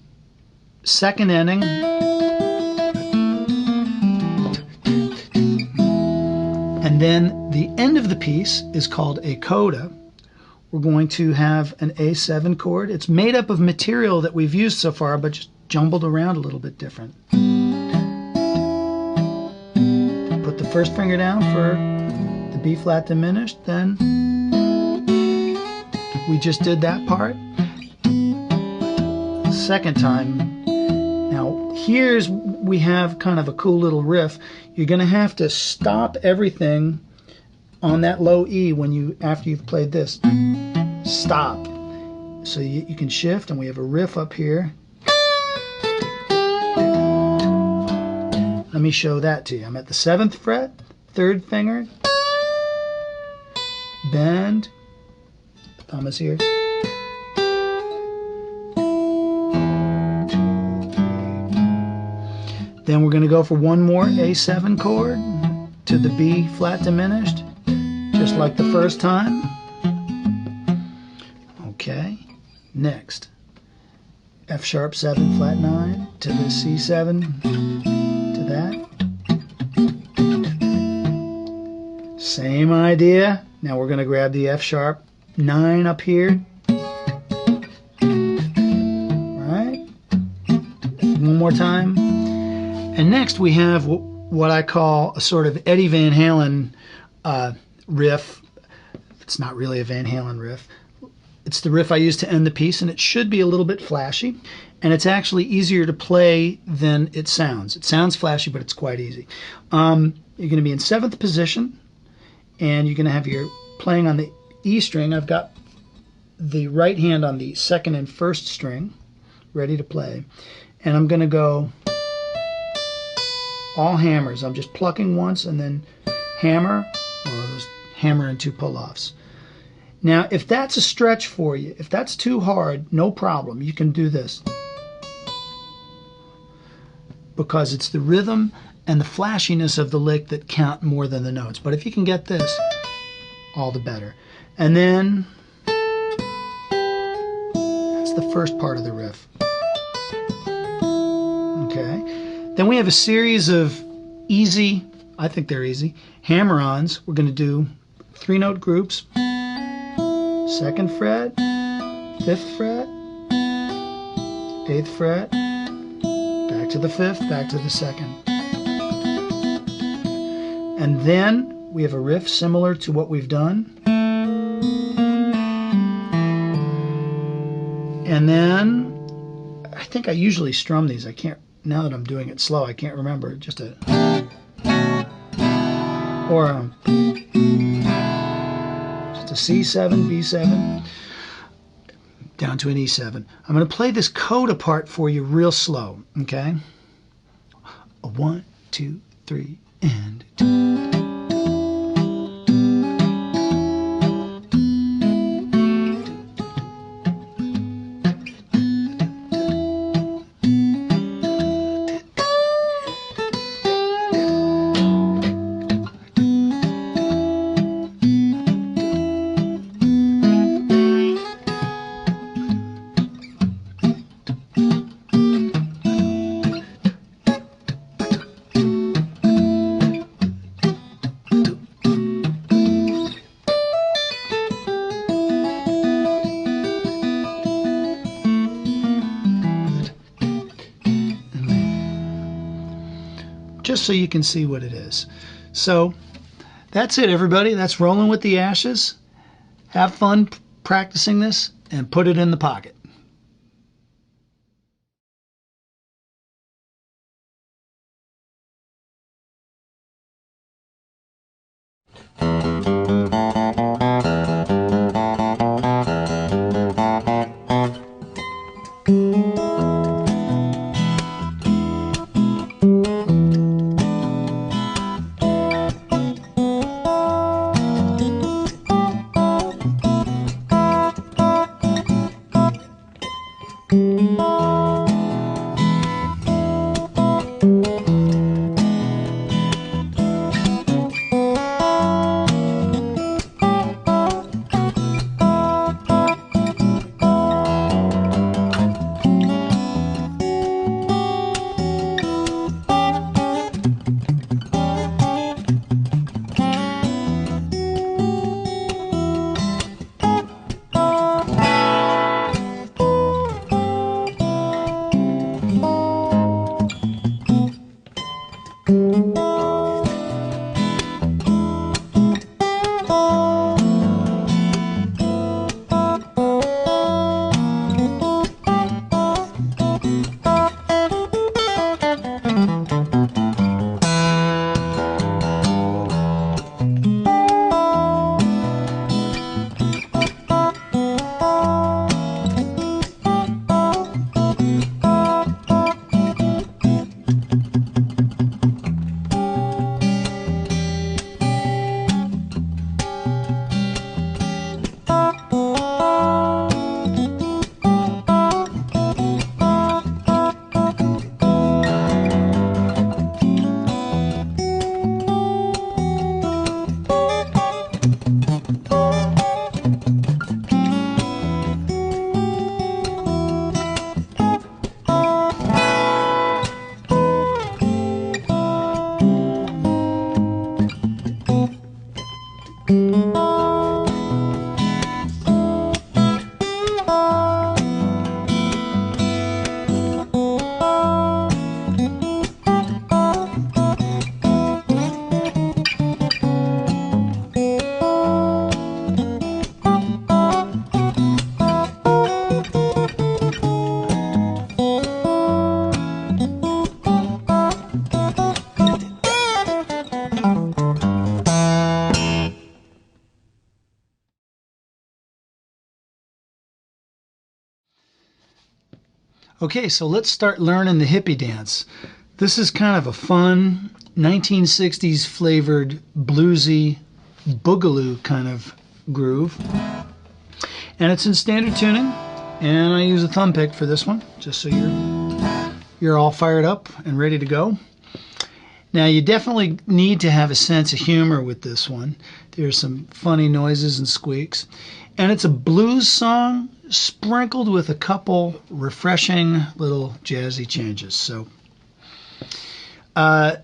second ending. And then the end of the piece is called a coda. We're going to have an A7 chord. It's made up of material that we've used so far, but just jumbled around a little bit different. Put the first finger down for the B flat diminished, then we just did that part. Second time. Now here's, we have kind of a cool little riff. You're going to have to stop everything on that low E when you, after you've played this. Stop. So you can shift, and we have a riff up here. Let me show that to you. I'm at the 7th fret, 3rd finger, bend, thumb is here. Then we're going to go for one more A7 chord to the B flat diminished, just like the first time. Okay, next, F sharp 7 flat 9 to the C7 to that. Same idea. Now we're going to grab the F sharp 9 up here. Right? One more time. And next we have what I call a sort of Eddie Van Halen riff. It's not really a Van Halen riff. It's the riff I use to end the piece, and it should be a little bit flashy, and it's actually easier to play than it sounds. It sounds flashy, but it's quite easy. You're going to be in 7th position, and you're going to have your playing on the E string. I've got the right hand on the 2nd and 1st string ready to play, and I'm going to go all hammers. I'm just plucking once and then hammer, or hammer and 2 pull-offs. Now, if that's a stretch for you, if that's too hard, no problem. You can do this. Because it's the rhythm and the flashiness of the lick that count more than the notes. But if you can get this, all the better. And then, that's the first part of the riff. Okay. Then we have a series of easy, I think they're easy, hammer-ons. We're going to do 3-note groups. 2nd fret, 5th fret, 8th fret, back to the 5th, back to the 2nd. And then we have a riff similar to what we've done. And then, I think I usually strum these. I can't, now that I'm doing it slow, I can't remember. Just a, or a C7, B7, down to an E7. I'm going to play this coda part for you real slow, okay? A 1, 2, 3, and 2. Just so you can see what it is. So that's it, everybody. That's Rolling with the Ashes. Have fun practicing this and put it in the pocket. Okay, so let's start learning the hippie dance. This is kind of a fun 1960s flavored bluesy boogaloo kind of groove. And it's in standard tuning, and I use a thumb pick for this one, just so you're all fired up and ready to go. Now you definitely need to have a sense of humor with this one. There's some funny noises and squeaks. And it's a blues song sprinkled with a couple refreshing little jazzy changes. So I'm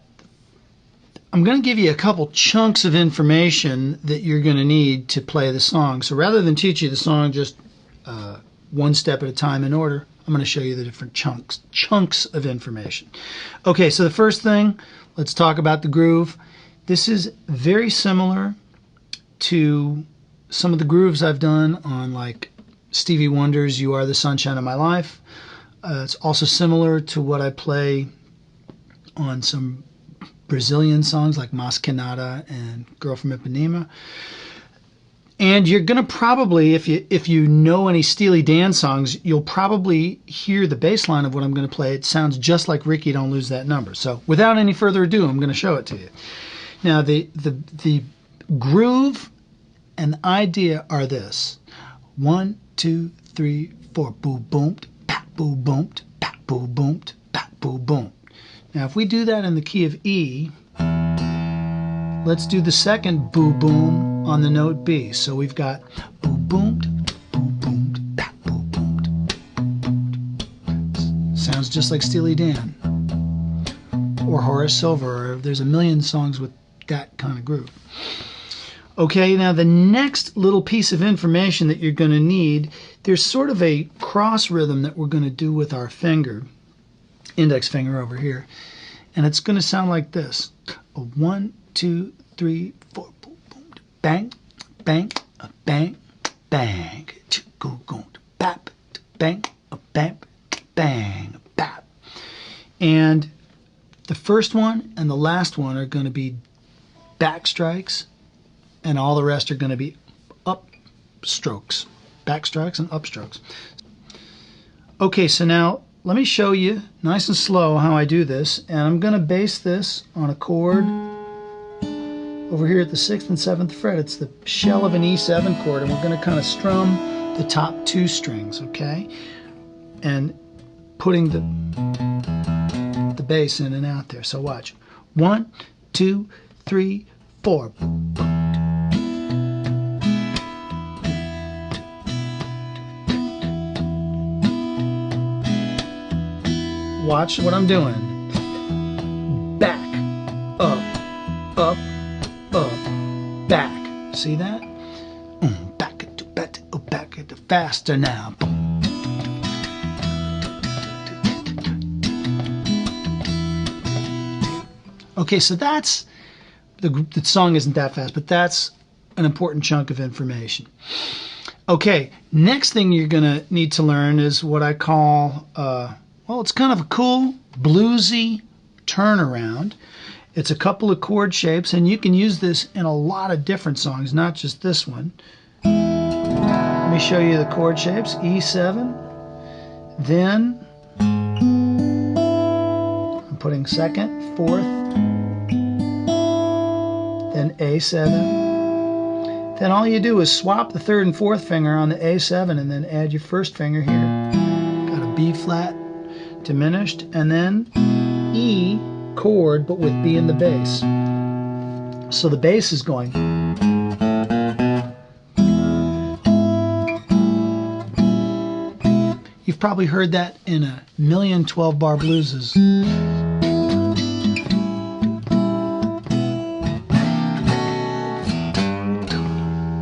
going to give you a couple chunks of information that you're going to need to play the song. So rather than teach you the song just one step at a time in order, I'm going to show you the different chunks of information. Okay, so the first thing, let's talk about the groove. This is very similar to some of the grooves I've done on like Stevie Wonder's You Are the Sunshine of My Life. It's also similar to what I play on some Brazilian songs like Mas Que Nada and Girl from Ipanema. And you're going to probably, if you know any Steely Dan songs, you'll probably hear the bass line of what I'm going to play. It sounds just like Ricky Don't Lose That Number. So without any further ado, I'm going to show it to you. Now the groove and the idea are this: 1, 2, 3, 4, boo boom, pat boo boom, pat boo boom, pat boo boom. Now if we do that in the key of E, let's do the second boo boom on the note B. So we've got boo boom, boo boom, pat boo boom. Sounds just like Steely Dan or Horace Silver, or there's a million songs with that kind of groove. Okay, now the next little piece of information that you're going to need, there's sort of a cross rhythm that we're going to do with our finger, index finger over here, and it's going to sound like this: a 1, 2, 3, 4, boom, boom, bang, bang, a bang, bang, go, go, bap, bang, a bap, bang, bap. And the first one and the last one are going to be back strikes, and all the rest are going to be up strokes, back strokes and up strokes. Okay, so now let me show you nice and slow how I do this, and I'm going to base this on a chord over here at the 6th and 7th fret. It's the shell of an E7 chord, and we're going to kind of strum the top 2 strings, okay? And putting the bass in and out there. So watch. 1, 2, 3, 4. Watch what I'm doing. Back, up, up, up, back. See that? Back it to back it, back it faster now. Okay, so that's the song isn't that fast, but that's an important chunk of information. Okay, next thing you're gonna need to learn is what I call well, it's kind of a cool bluesy turnaround. It's a couple of chord shapes, and you can use this in a lot of different songs, not just this one. Let me show you the chord shapes. E7, then I'm putting 2nd, 4th, then A7. Then all you do is swap the 3rd and 4th finger on the A7 and then add your 1st finger here. Got a B flat diminished, and then E chord, but with B in the bass. So the bass is going. You've probably heard that in a million 12-bar blueses.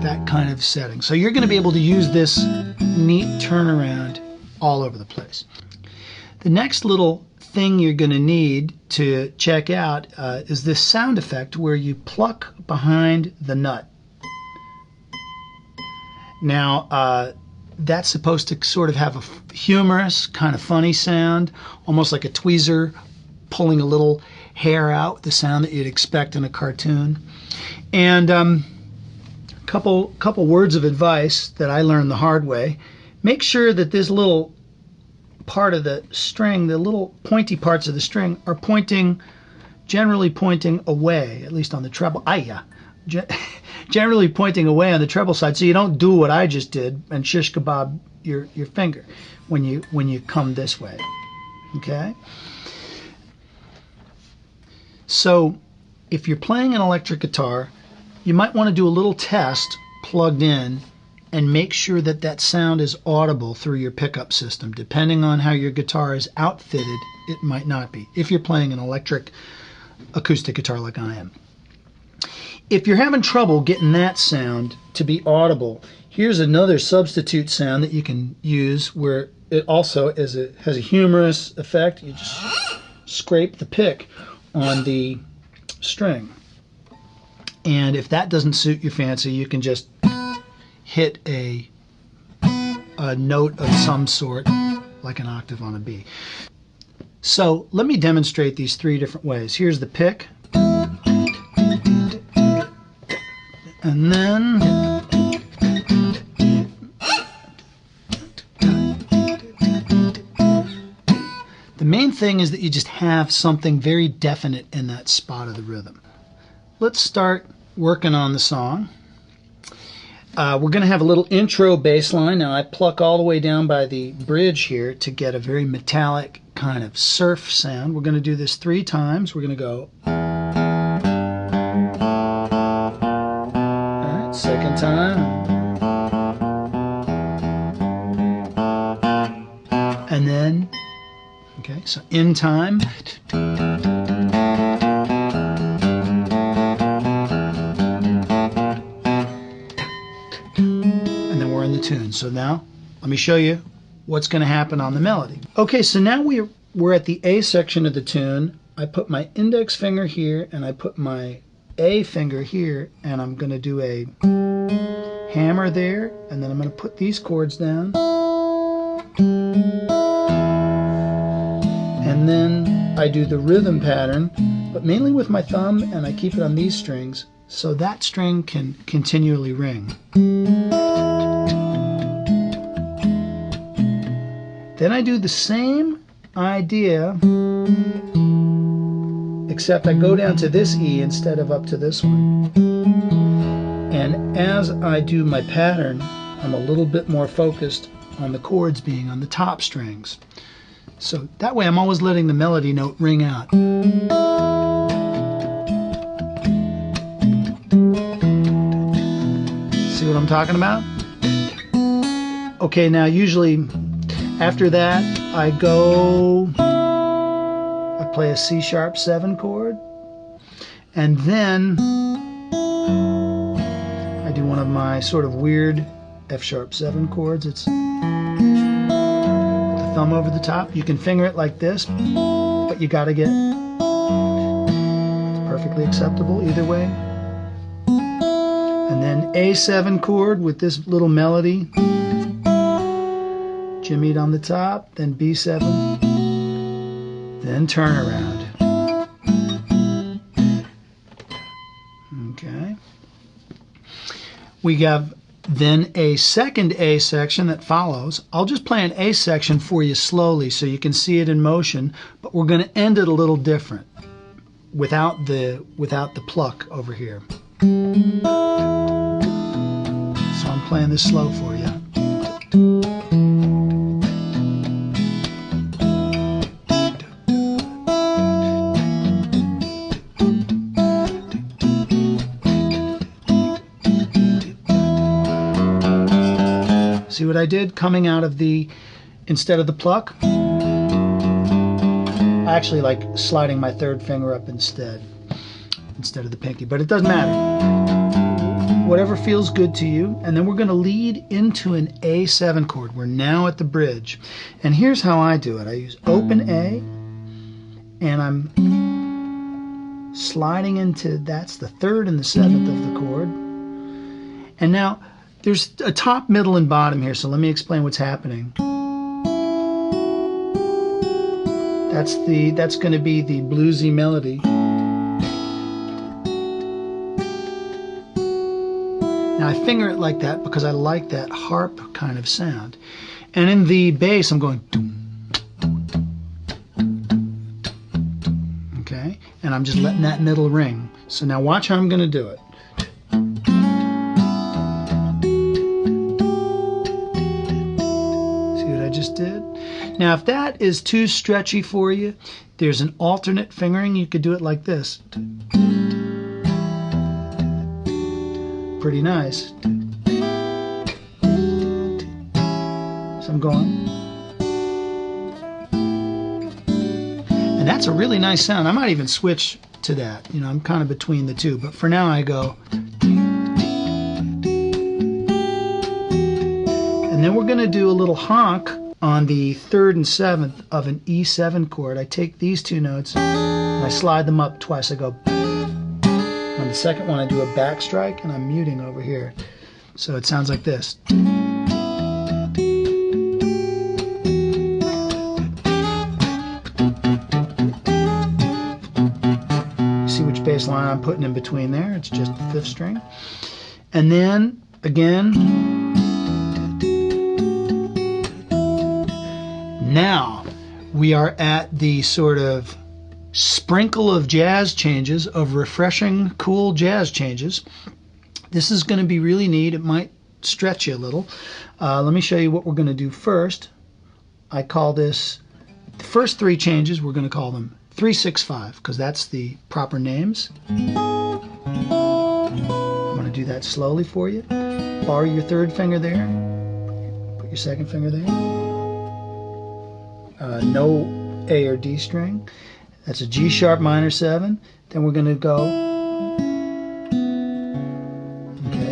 That kind of setting. So you're going to be able to use this neat turnaround all over the place. The next little thing you're going to need to check out is this sound effect where you pluck behind the nut. Now, that's supposed to sort of have a humorous, kind of funny sound, almost like a tweezer pulling a little hair out, the sound that you'd expect in a cartoon. And couple words of advice that I learned the hard way. Make sure that this little part of the string, the little pointy parts of the string, are generally pointing away, at least on the treble. Generally pointing away on the treble side, so you don't do what I just did and shish kebab your finger when you come this way. Okay? So if you're playing an electric guitar, you might want to do a little test plugged in and make sure that that sound is audible through your pickup system. Depending on how your guitar is outfitted, it might not be, if you're playing an electric acoustic guitar like I am. If you're having trouble getting that sound to be audible, here's another substitute sound that you can use where it also has a humorous effect. You just scrape the pick on the string. And if that doesn't suit your fancy, you can just hit a note of some sort, like an octave on a B. So let me demonstrate these 3 different ways. Here's the pick. And then main thing is that you just have something very definite in that spot of the rhythm. Let's start working on the song. We're going to have a little intro bass line. Now I pluck all the way down by the bridge here to get a very metallic kind of surf sound. We're going to do this 3 times. We're going to go. All right, second time. And then, okay, so in time. And then we're in the tune. So now, let me show you what's going to happen on the melody. Okay, so now we're at the A section of the tune. I put my index finger here, and I put my A finger here, and I'm going to do a hammer there, and then I'm going to put these chords down. And then I do the rhythm pattern, but mainly with my thumb, and I keep it on these strings, so that string can continually ring. Then I do the same idea, except I go down to this E instead of up to this one. And as I do my pattern, I'm a little bit more focused on the chords being on the top strings. So that way I'm always letting the melody note ring out. See what I'm talking about? Okay, now usually after that I play a C-sharp 7 chord, and then I do one of my sort of weird F-sharp 7 chords. It's the thumb over the top. You can finger it like this, but you gotta get it's perfectly acceptable either way. And then A7 chord with this little melody, jimmied on the top, then B7, then turn around. Okay. We have then a second A section that follows. I'll just play an A section for you slowly so you can see it in motion, but we're going to end it a little different without the pluck over here. So I'm playing this slow for you. See what I did? Coming out of the, instead of the pluck, I actually like sliding my third finger up instead of the pinky, but it doesn't matter. Whatever feels good to you. And then we're going to lead into an A7 chord. We're now at the bridge. And here's how I do it. I use open A, and I'm sliding into, that's the 3rd and the 7th of the chord. And now, there's a top, middle, and bottom here, so let me explain what's happening. That's going to be the bluesy melody. Now I finger it like that because I like that harp kind of sound. And in the bass, I'm going doom, okay? And I'm just letting that middle ring. So now watch how I'm going to do it. Just did. Now if that is too stretchy for you, there's an alternate fingering. You could do it like this. Pretty nice. So I'm going. And that's a really nice sound. I might even switch to that. You know, I'm kind of between the two, but for now I go. And then we're going to do a little honk on the 3rd and 7th of an E7 chord. I take these 2 notes and I slide them up twice. I go. On the second one I do a back strike and I'm muting over here. So it sounds like this. See which bass line I'm putting in between there? It's just the 5th string. And then again. Now, we are at the sort of sprinkle of jazz changes, of refreshing, cool jazz changes. This is going to be really neat. It might stretch you a little. Let me show you what we're going to do first. I call this, the first three changes, we're going to call them 3-6-5 because that's the proper names. I'm going to do that slowly for you. Bar your third finger there. Put your second finger there. No A or D string. That's a G sharp minor 7. Then we're going to go, okay,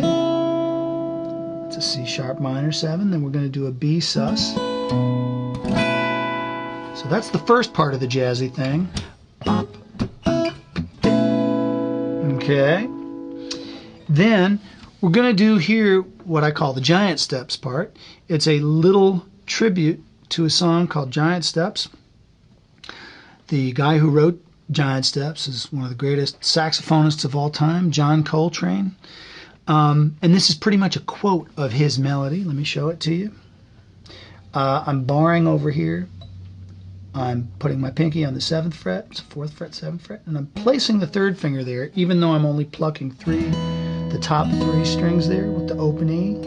it's a C sharp minor 7. Then we're going to do a B sus. So that's the first part of the jazzy thing. Okay. Then we're going to do here what I call the Giant Steps part. It's a little tribute to a song called Giant Steps. The guy who wrote Giant Steps is one of the greatest saxophonists of all time, John Coltrane. And this is pretty much a quote of his melody. Let me show it to you. I'm barring over here. I'm putting my pinky on the 7th fret, it's 4th fret, 7th fret, and I'm placing the third finger there, even though I'm only plucking the top 3 strings there with the open E,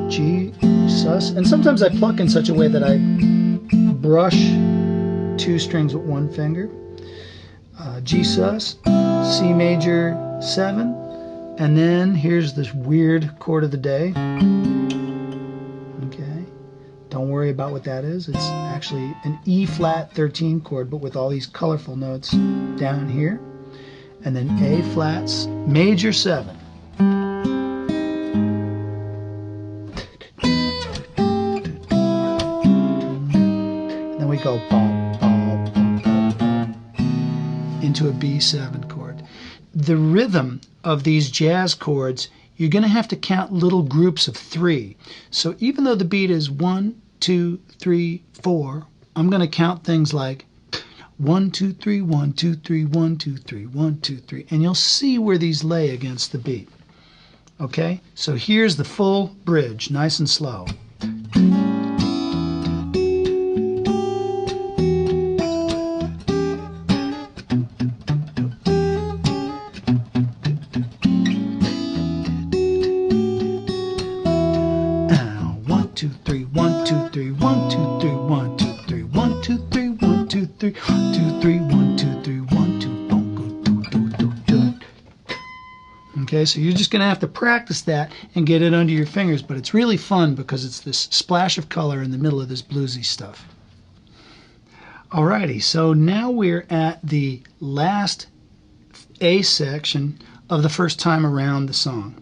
G, sus, and sometimes I pluck in such a way that I brush 2 strings with 1 finger, G sus, C major 7, and then here's this weird chord of the day. Okay, don't worry about what that is. It's actually an E flat 13 chord, but with all these colorful notes down here, and then A flats major 7. We go bum, bum, bum, bum, bum, into a B7 chord. The rhythm of these jazz chords, you're going to have to count little groups of 3. So even though the beat is 1, 2, 3, 4, I'm going to count things like 1, 2, 3, 1, 2, 3, 1, 2, 3, 1, 2, 3, and you'll see where these lay against the beat. Okay, so here's the full bridge, nice and slow. Okay, so you're just going to have to practice that and get it under your fingers, but it's really fun because it's this splash of color in the middle of this bluesy stuff. Alrighty, so now we're at the last A section of the first time around the song.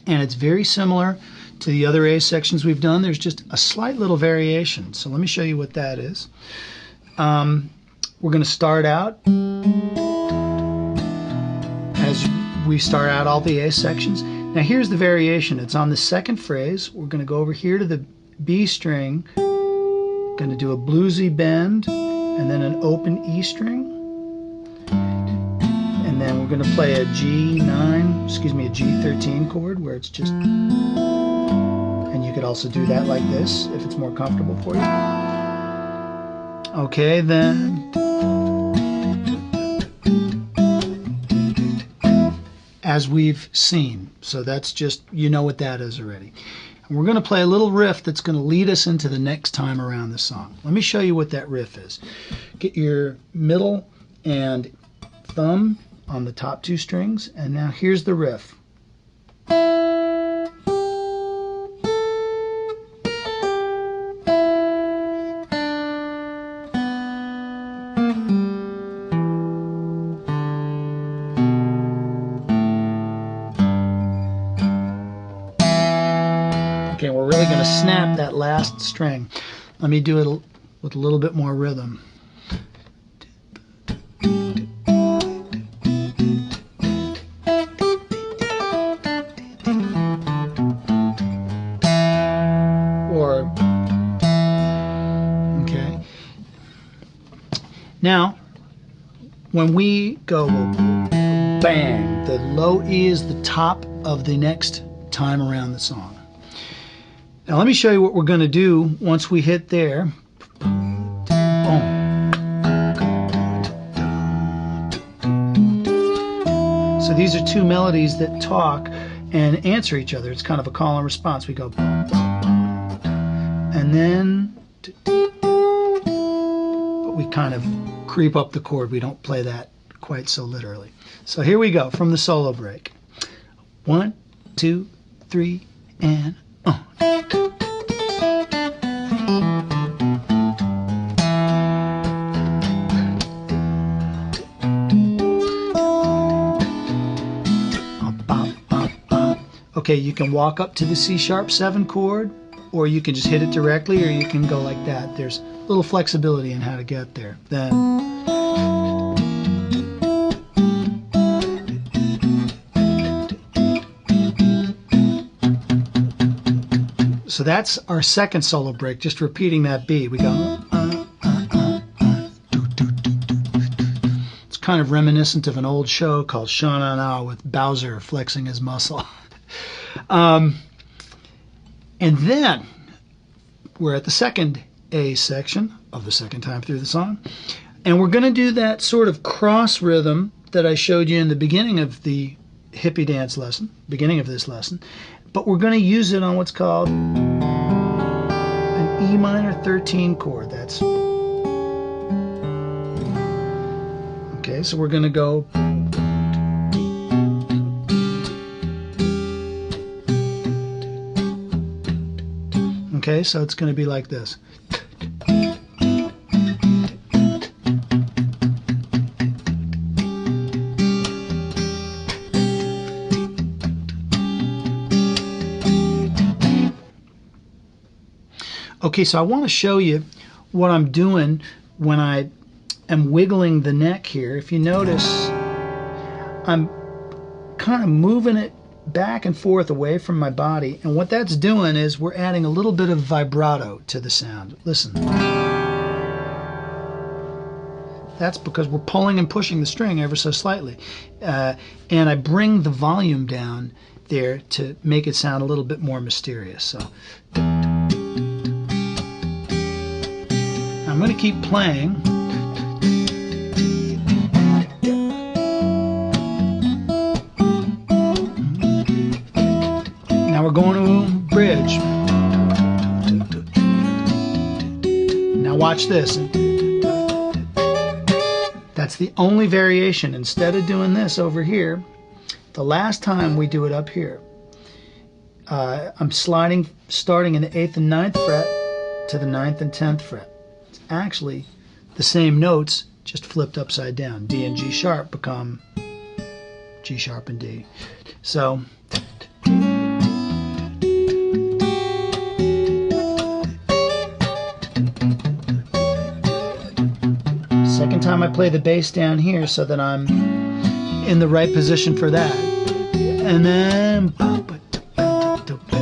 And it's very similar to the other A sections we've done. There's just a slight little variation. So let me show you what that is. We're going to start out as we start out all the A sections. Now here's the variation. It's on the second phrase. We're going to go over here to the B string, going to do a bluesy bend, and then an open E string. And then we're going to play a G9, excuse me, a G13 chord where it's just, and you could also do that like this if it's more comfortable for you. Okay, then as we've seen. So that's just, you know what that is already. And we're going to play a little riff that's going to lead us into the next time around the song. Let me show you what that riff is. Get your middle and thumb on the top 2 strings, and now here's the riff. Okay, we're really going to snap that last string. Let me do it with a little bit more rhythm. Okay. Now, when we go bang, the low E is the top of the next time around the song. Now let me show you what we're going to do once we hit there. Boom. So these are two melodies that talk and answer each other. It's kind of a call and response. We go boom, boom, boom, and then but we kind of creep up the chord. We don't play that quite so literally. So here we go from the solo break. 1, 2, 3, and Okay, you can walk up to the C#7 chord, or you can just hit it directly, or you can go like that. There's a little flexibility in how to get there. Then, so that's our second solo break, just repeating that beat. We go, It's kind of reminiscent of an old show called Sha Na Na with Bowser flexing his muscle. And then we're at the second A section of the second time through the song, and we're going to do that sort of cross rhythm that I showed you in the beginning of the hippie dance lesson, beginning of this lesson, but we're going to use it on what's called an E minor 13 chord. That's okay. So we're going to go. Okay, so it's going to be like this. Okay, so I want to show you what I'm doing when I am wiggling the neck here. If you notice, I'm kind of moving it back and forth away from my body, and what that's doing is we're adding a little bit of vibrato to the sound. Listen. That's because we're pulling and pushing the string ever so slightly. And I bring the volume down there to make it sound a little bit more mysterious. So I'm going to keep playing. Now we're going to bridge. Now watch this. That's the only variation. Instead of doing this over here, the last time we do it up here, I'm starting in the 8th and 9th fret to the 9th and 10th fret. It's actually the same notes, just flipped upside down. D and G sharp become G sharp and D. So second time I play the bass down here so that I'm in the right position for that. And then 1, 2, 3,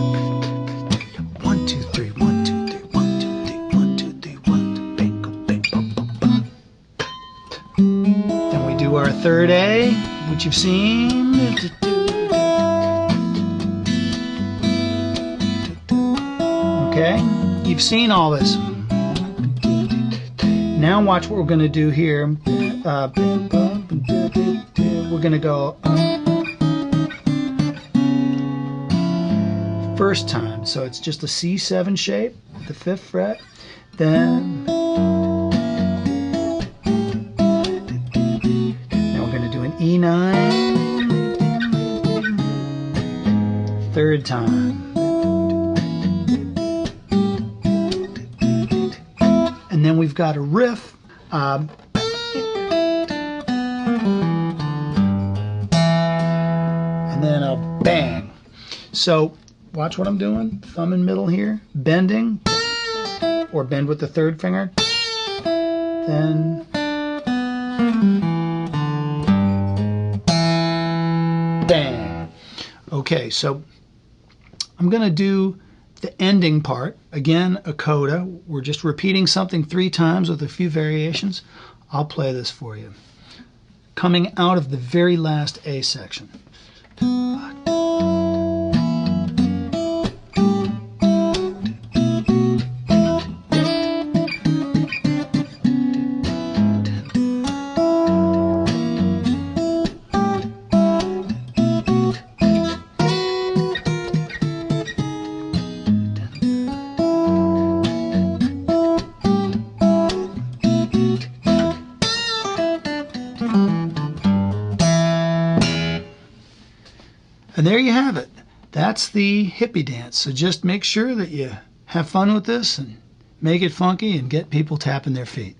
1, 2, 3, 1, 2, 3, 1, 2, 3, 1, 2, bang. Then we do our third A, which you've seen. Okay, you've seen all this. Now watch what we're going to do here. We're going to go first time. So it's just a C7 shape, the 5th fret. Then now we're going to do an E9, 3rd time. And then we've got a riff. And then a bang. So watch what I'm doing. Thumb and middle here. Bending. Or bend with the 3rd finger. Then bang. Okay, so I'm going to do the ending part. Again, a coda. We're just repeating something 3 times with a few variations. I'll play this for you. Coming out of the very last A section. And there you have it. That's the hippie dance. So just make sure that you have fun with this and make it funky and get people tapping their feet.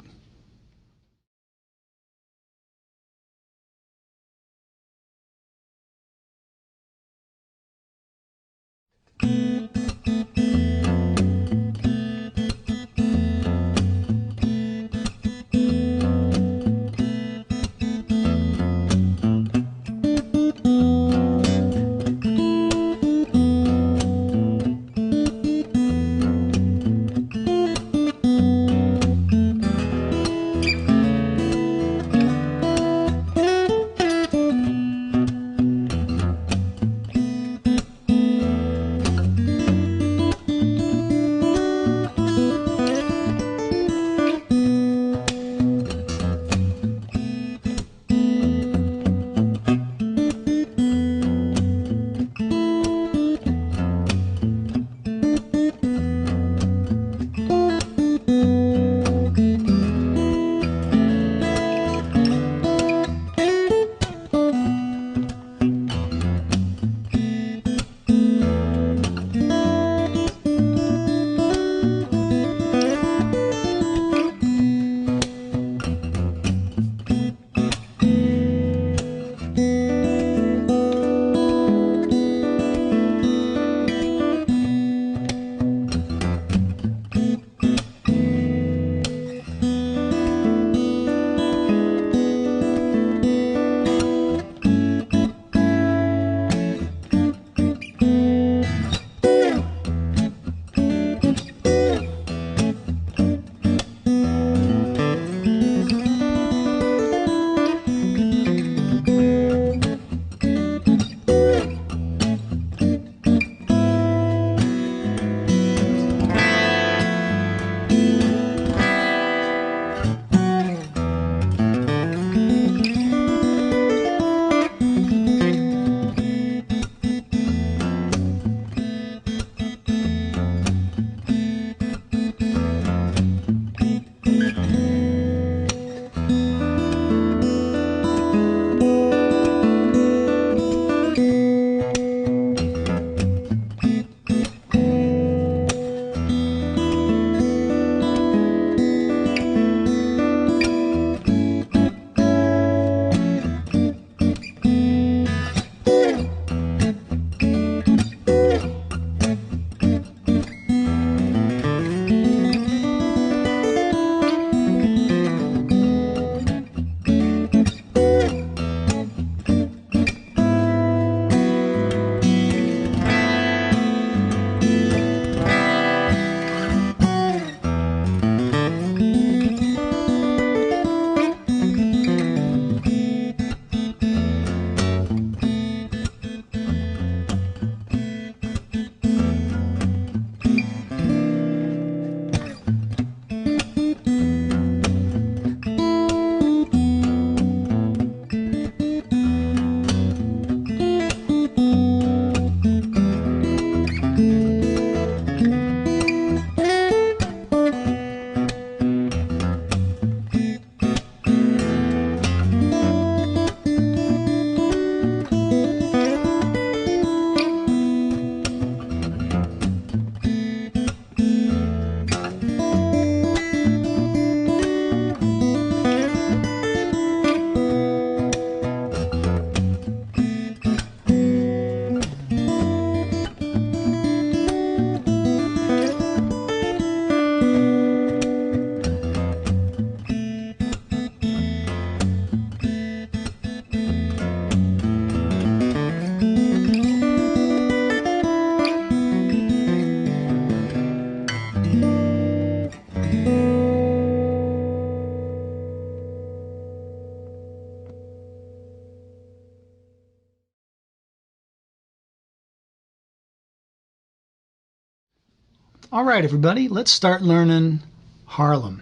All right, everybody, let's start learning Harlem.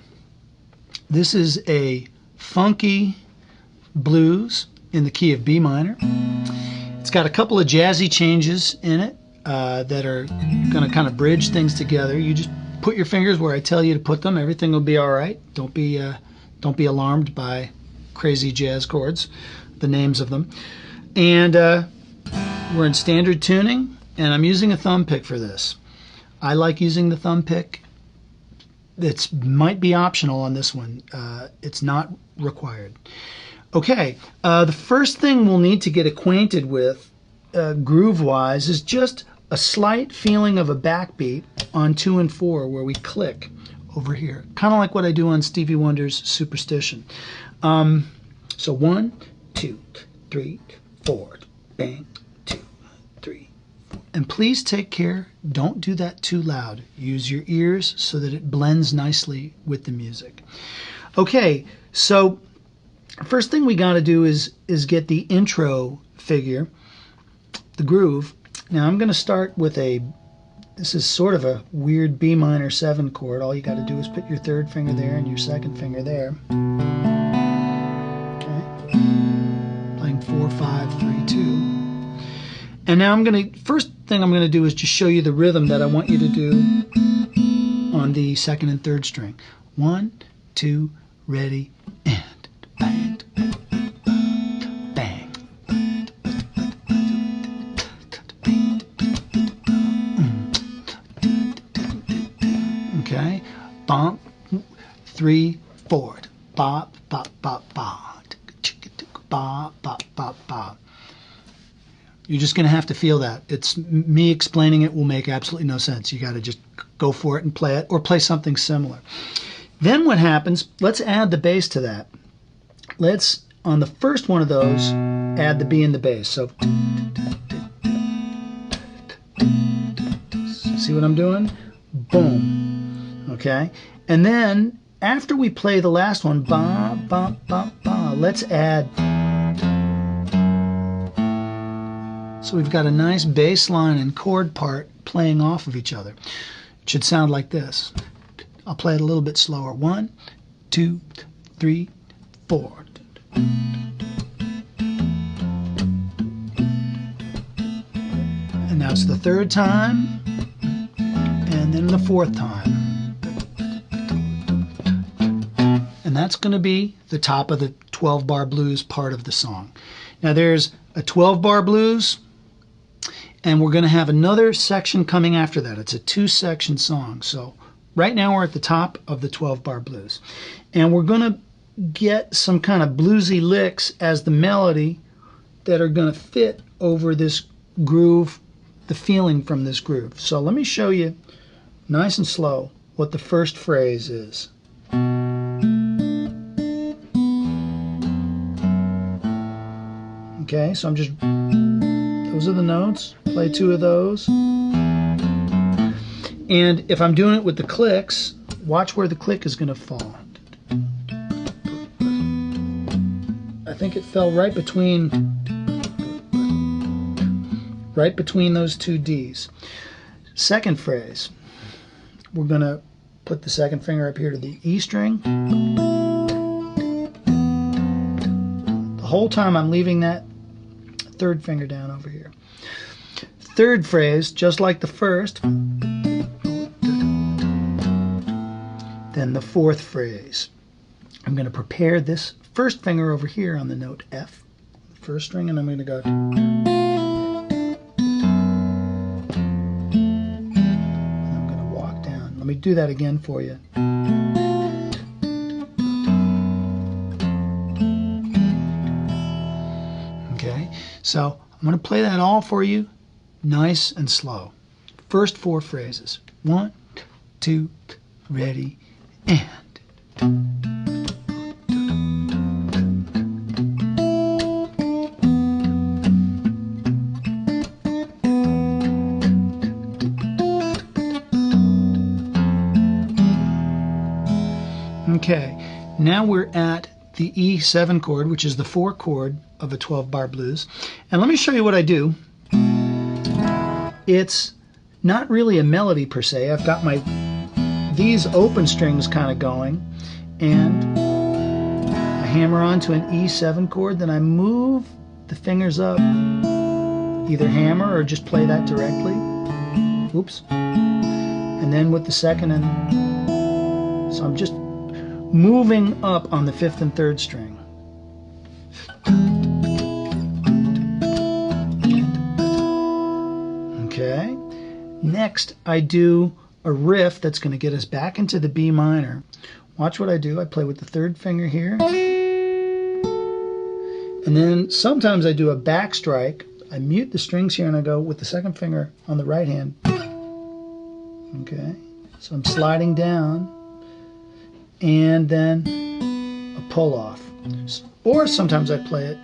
This is a funky blues in the key of B minor. It's got a couple of jazzy changes in it that are going to kind of bridge things together. You just put your fingers where I tell you to put them. Everything will be all right. Don't be alarmed by crazy jazz chords, the names of them. And We're in standard tuning, and I'm using a thumb pick for this. I like using the thumb pick. It might be optional on this one. It's not required. Okay, the first thing we'll need to get acquainted with groove-wise is just a slight feeling of a backbeat on 2 and 4 where we click over here. Kind of like what I do on Stevie Wonder's Superstition. So 1, 2, 3, 4, bang, 2, 3, 4. And please take care, don't do that too loud. Use your ears so that it blends nicely with the music. Okay, so first thing we got to do is get the intro figure, the groove. Now I'm going to start with this is sort of a weird B minor 7 chord. All you got to do is put your 3rd finger there and your 2nd finger there. Okay. Playing 4, 5, 3, 2. And now first thing I'm going to do is just show you the rhythm that I want you to do on the 2nd and 3rd string. 1, 2, ready, and bang, bang. Okay, bump, 3, 4, bop, bop, bop, bop, bop, bop, bop, bop. You're just going to have to feel that. It's me explaining it will make absolutely no sense. You got to just go for it and play it, or play something similar. Then what happens, let's add the bass to that. Let's, on the first one of those, add the B in the bass. So, see what I'm doing? Boom. Okay? And then, after we play the last one, ba, ba, ba, ba, let's add. So we've got a nice bass line and chord part playing off of each other. It should sound like this. I'll play it a little bit slower. 1, 2, 3, 4. And now it's the 3rd time, and then the 4th time. And that's going to be the top of the 12-bar blues part of the song. Now there's a 12-bar blues, and we're going to have another section coming after that. It's a 2-section song. So right now we're at the top of the 12-bar blues. And we're going to get some kind of bluesy licks as the melody that are going to fit over this groove, the feeling from this groove. So let me show you nice and slow what the first phrase is. Okay, so those are the notes. Play 2 of those. And if I'm doing it with the clicks, watch where the click is going to fall. I think it fell right between those 2 Ds. Second phrase, we're going to put the 2nd finger up here to the E string. The whole time I'm leaving that 3rd finger down over here. 3rd phrase, just like the first. Then the 4th phrase. I'm going to prepare this 1st finger over here on the note F, 1st string, and I'm going to go. And I'm going to walk down. Let me do that again for you. Okay, so I'm going to play that all for you, nice and slow. First 4 phrases. 1, 2, ready, and. Okay, now we're at the E7 chord, which is the 4 chord of a 12-bar blues. And let me show you what I do. It's not really a melody per se. I've got these open strings kind of going, and I hammer onto an E7 chord, then I move the fingers up, either hammer or just play that directly. Oops. And then with the 2nd, and so I'm just moving up on the 5th and 3rd string. Next, I do a riff that's going to get us back into the B minor. Watch what I do. I play with the third finger here. And then sometimes I do a back strike. I mute the strings here and I go with the second finger on the right hand. Okay, so I'm sliding down and then a pull off. Or sometimes I play it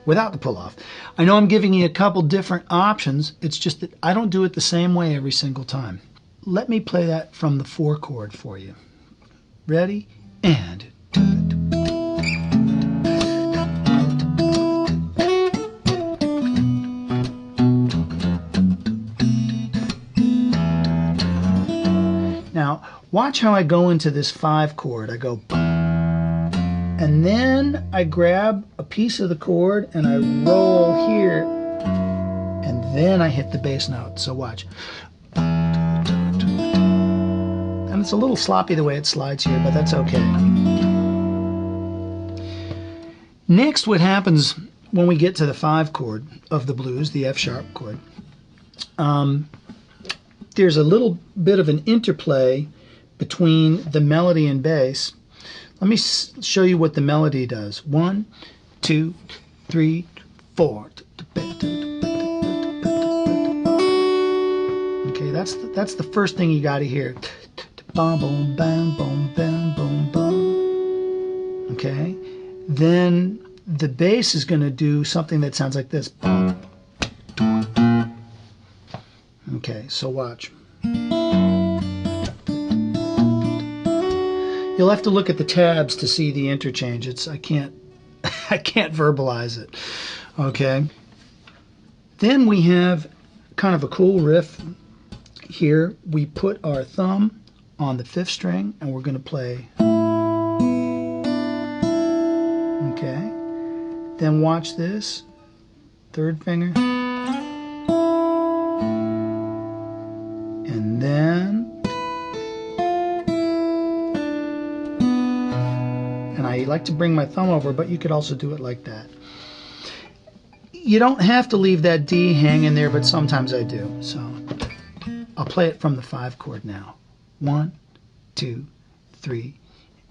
without the pull off. I know I'm giving you a couple different options. It's just that I don't do it the same way every single time. Let me play that from the 4 chord for you. Ready? And. Now, watch how I go into this 5 chord. I go, and then I grab a piece of the chord and I roll here, and then I hit the bass note. So watch. And it's a little sloppy the way it slides here, but that's okay. Next, what happens when we get to the 5 chord of the blues, the F sharp chord, there's a little bit of an interplay between the melody and bass. Let me show you what the melody does. 1, 2, 3, 4. Okay, that's the first thing you got to hear. Boom, boom, bam, boom, bam, boom, boom. Okay, then the bass is going to do something that sounds like this. Okay, so watch. You'll have to look at the tabs to see the interchange. I can't verbalize it. Okay. Then we have kind of a cool riff here. We put our thumb on the 5th string and we're going to play. Okay. Then watch this. 3rd finger. And then, and I like to bring my thumb over, but you could also do it like that. You don't have to leave that D hanging there, but sometimes I do. So I'll play it from the 5 chord now. 1, 2, 3,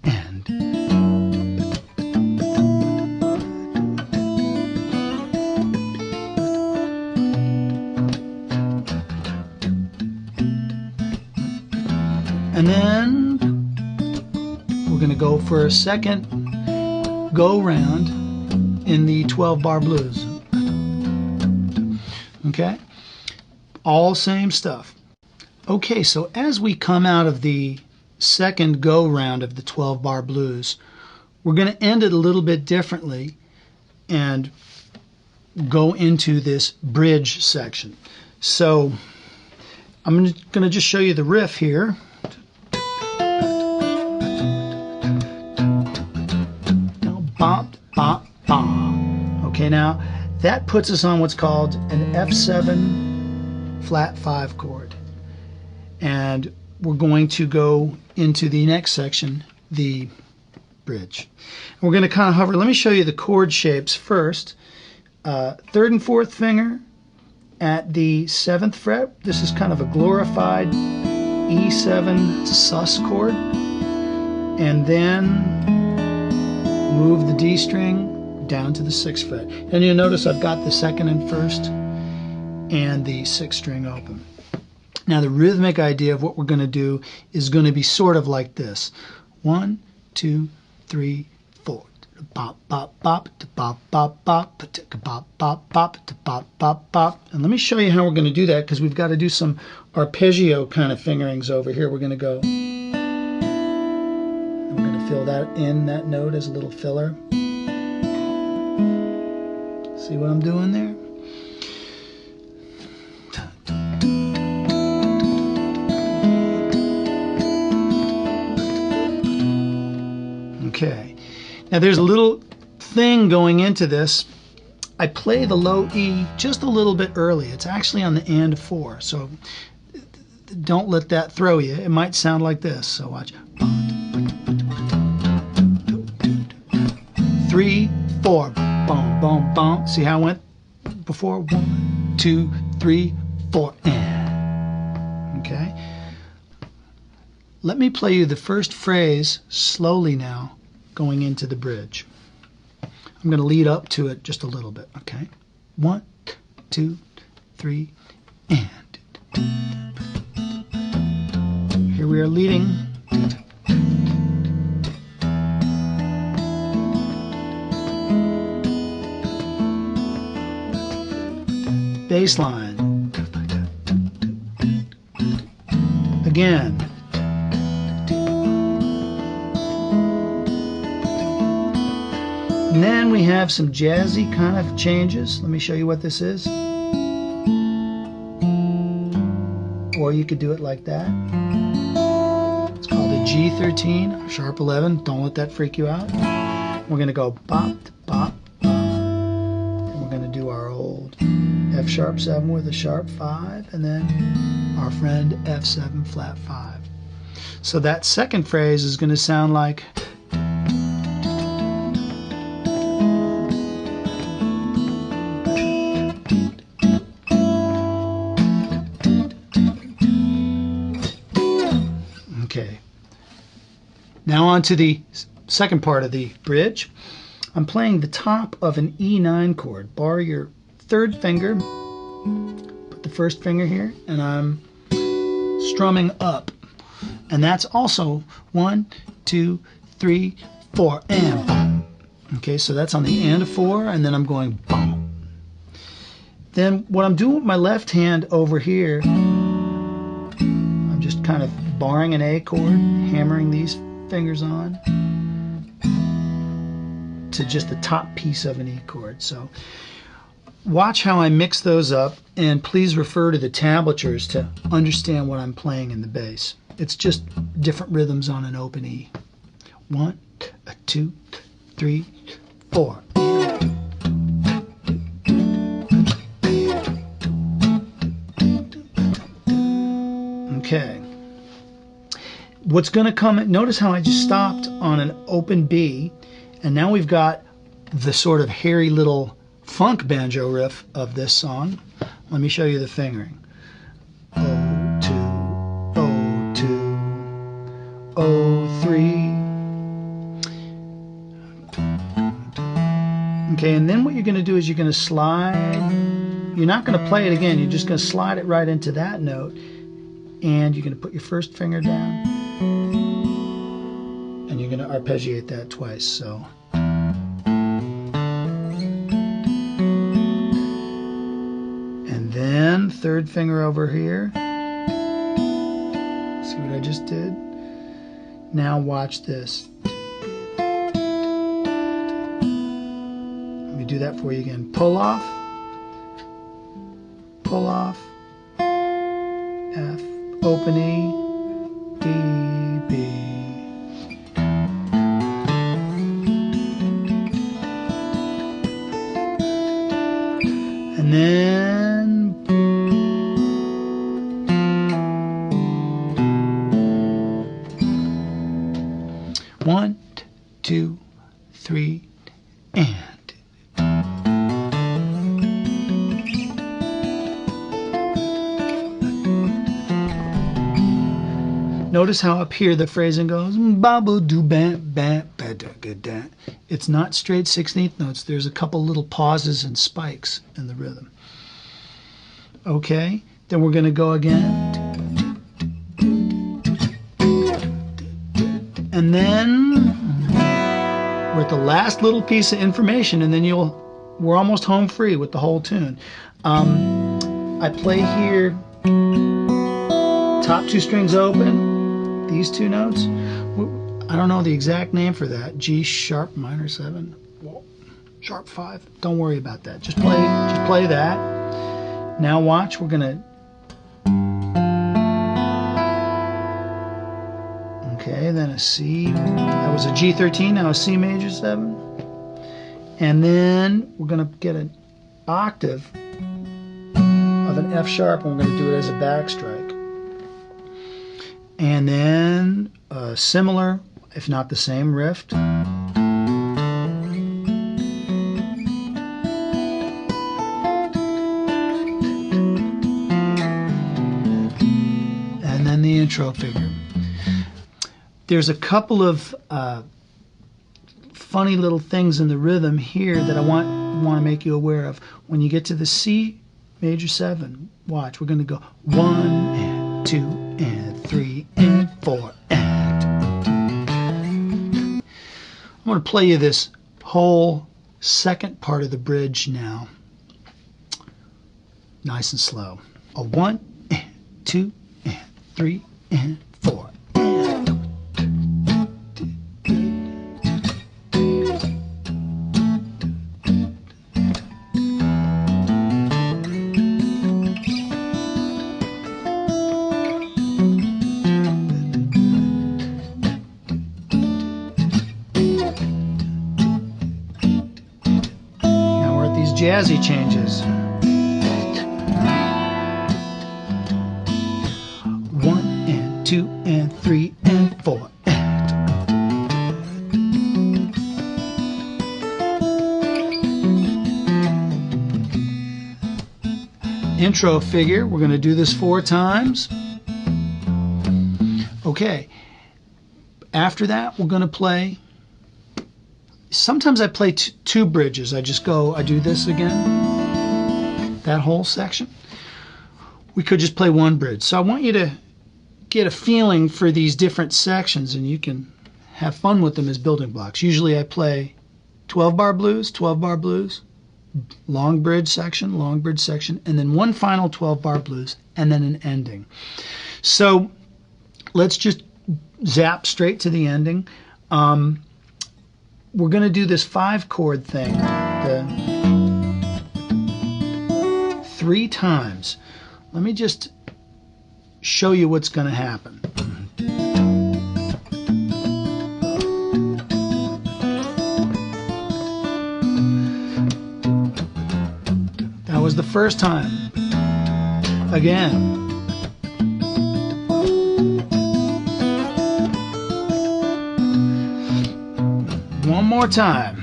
and. And then we're going to go for a second go round in the 12-bar blues. Okay? All same stuff. Okay, so as we come out of the second go round of the 12-bar blues, we're going to end it a little bit differently and go into this bridge section. So I'm going to just show you the riff here. Okay, now that puts us on what's called an F7 flat 5 chord. And we're going to go into the next section, the bridge. And we're going to kind of hover. Let me show you the chord shapes first. 3rd and 4th finger at the 7th fret. This is kind of a glorified E7 sus chord. And then move the D string down to the 6th fret. And you'll notice I've got the 2nd and 1st and the 6th string open. Now the rhythmic idea of what we're going to do is going to be sort of like this. 1, 2, 3, 4. Bop, bop, bop, bop, bop, bop, bop, bop, bop, bop, bop, bop. And let me show you how we're going to do that, because we've got to do some arpeggio kind of fingerings over here. We're going to go. And we're going to fill that in, that note as a little filler. See what I'm doing there? Okay. Now there's a little thing going into this. I play the low E just a little bit early. It's actually on the and 4, so don't let that throw you. It might sound like this, so watch. 3, 4. Boom, boom, boom. See how I went before? 1, 2, 3, 4. And. let me play you the first phrase slowly now, going into the bridge. I'm going to lead up to it just a little bit, okay? 1, 2, 3, and. Here we are leading. Bass line. Again. And then we have some jazzy kind of changes. Let me show you what this is. Or you could do it like that. It's called a G13, sharp 11. Don't let that freak you out. We're going to go bop, bop, bop. And we're going to do our old F sharp 7 with a sharp 5. And then our friend F7 flat 5. So that second phrase is going to sound like. Okay. Now on to the second part of the bridge. I'm playing the top of an E9 chord. Bar your third finger, put the first finger here, and I'm strumming up. And that's also 1, 2, 3, 4, and boom. Okay, so that's on the and of 4, and then I'm going boom. Then what I'm doing with my left hand over here, I'm just kind of barring an A chord, hammering these fingers on to just the top piece of an E chord. So watch how I mix those up, and please refer to the tablatures to understand what I'm playing in the bass. It's just different rhythms on an open E. 1, 2, 3, 4. Okay. What's going to come, notice how I just stopped on an open B, and now we've got the sort of hairy little funk banjo riff of this song. Let me show you the fingering. O2, O2, O3. Okay, and then what you're going to do is you're going to slide. You're not going to play it again. You're just going to slide it right into that note, and you're going to put your first finger down, and you're going to arpeggiate that twice. So. Then third finger over here. See what I just did? Now watch this. Let me do that for you again. Pull off, F, open E, D, B. And then 1, 2, 3, and. Notice how up here the phrasing goes ba-ba doo bam bam ba da ga da. It's not straight 16th notes. There's a couple little pauses and spikes in the rhythm. Okay, then we're going to go again. And then we're at the last little piece of information, and then we're almost home free with the whole tune. I play here, top 2 strings open, these 2 notes. I don't know the exact name for that. G sharp minor 7, sharp 5. Don't worry about that. Just play that. Now watch, we're gonna. Okay, then a C. That was a G13, now a C major 7. And then we're going to get an octave of an F sharp, and we're going to do it as a backstrike. And then a similar, if not the same, riff. And then the intro figure. there's a couple of funny little things in the rhythm here that I want to make you aware of. When you get to the C major 7, watch, we're going to go 1 and 2 and 3 and 4 and. I'm going to play you this whole second part of the bridge now, nice and slow. A 1 and 2 and 3 and 4. Jazzy changes. 1 and 2 and 3 and 4 and. Intro figure, we're going to do this 4 times. Okay, after that we're going to play. Sometimes I play 2 bridges. I do this again, that whole section. We could just play 1 bridge. So I want you to get a feeling for these different sections, and you can have fun with them as building blocks. Usually I play 12-bar blues, 12-bar blues, long bridge section, and then 1 final 12-bar blues, and then an ending. So let's just zap straight to the ending. We're going to do this 5-chord thing 3 times. Let me just show you what's going to happen. That was the first time. Again. One more time.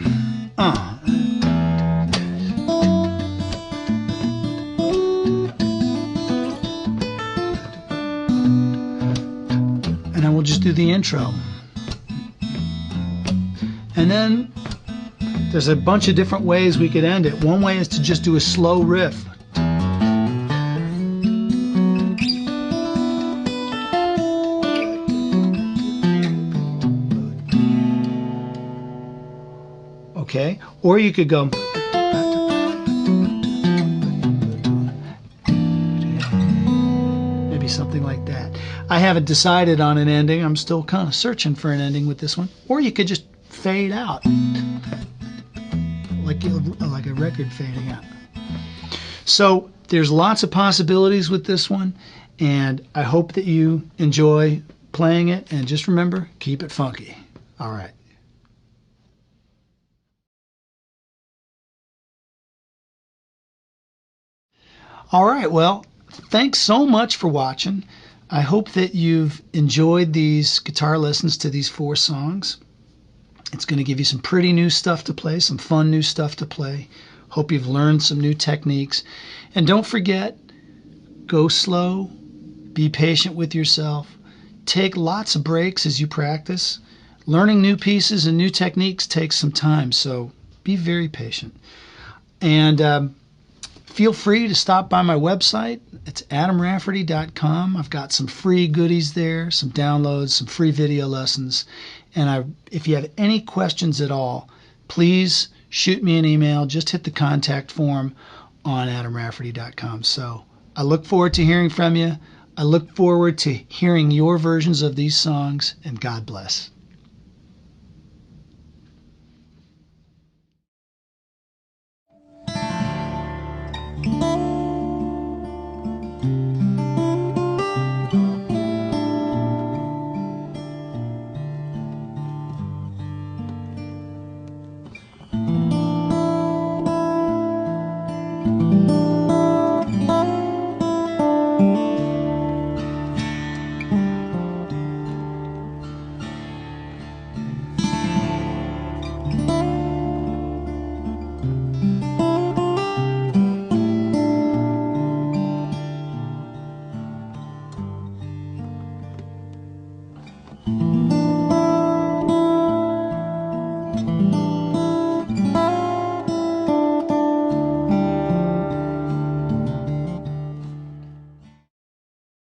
And then we'll just do the intro. And then there's a bunch of different ways we could end it. One way is to just do a slow riff. Okay, or you could go maybe something like that. I haven't decided on an ending. I'm still kind of searching for an ending with this one. Or you could just fade out like a record fading out. So there's lots of possibilities with this one, and I hope that you enjoy playing it, and just remember, keep it funky. All right. All right, well, thanks so much for watching. I hope that you've enjoyed these guitar lessons to these 4 songs. It's going to give you some pretty new stuff to play, some fun new stuff to play. Hope you've learned some new techniques. And don't forget, go slow, be patient with yourself, take lots of breaks as you practice. Learning new pieces and new techniques takes some time, so be very patient. And feel free to stop by my website. It's adamrafferty.com. I've got some free goodies there, some downloads, some free video lessons. And if you have any questions at all, please shoot me an email. Just hit the contact form on adamrafferty.com. So I look forward to hearing from you. I look forward to hearing your versions of these songs, and God bless.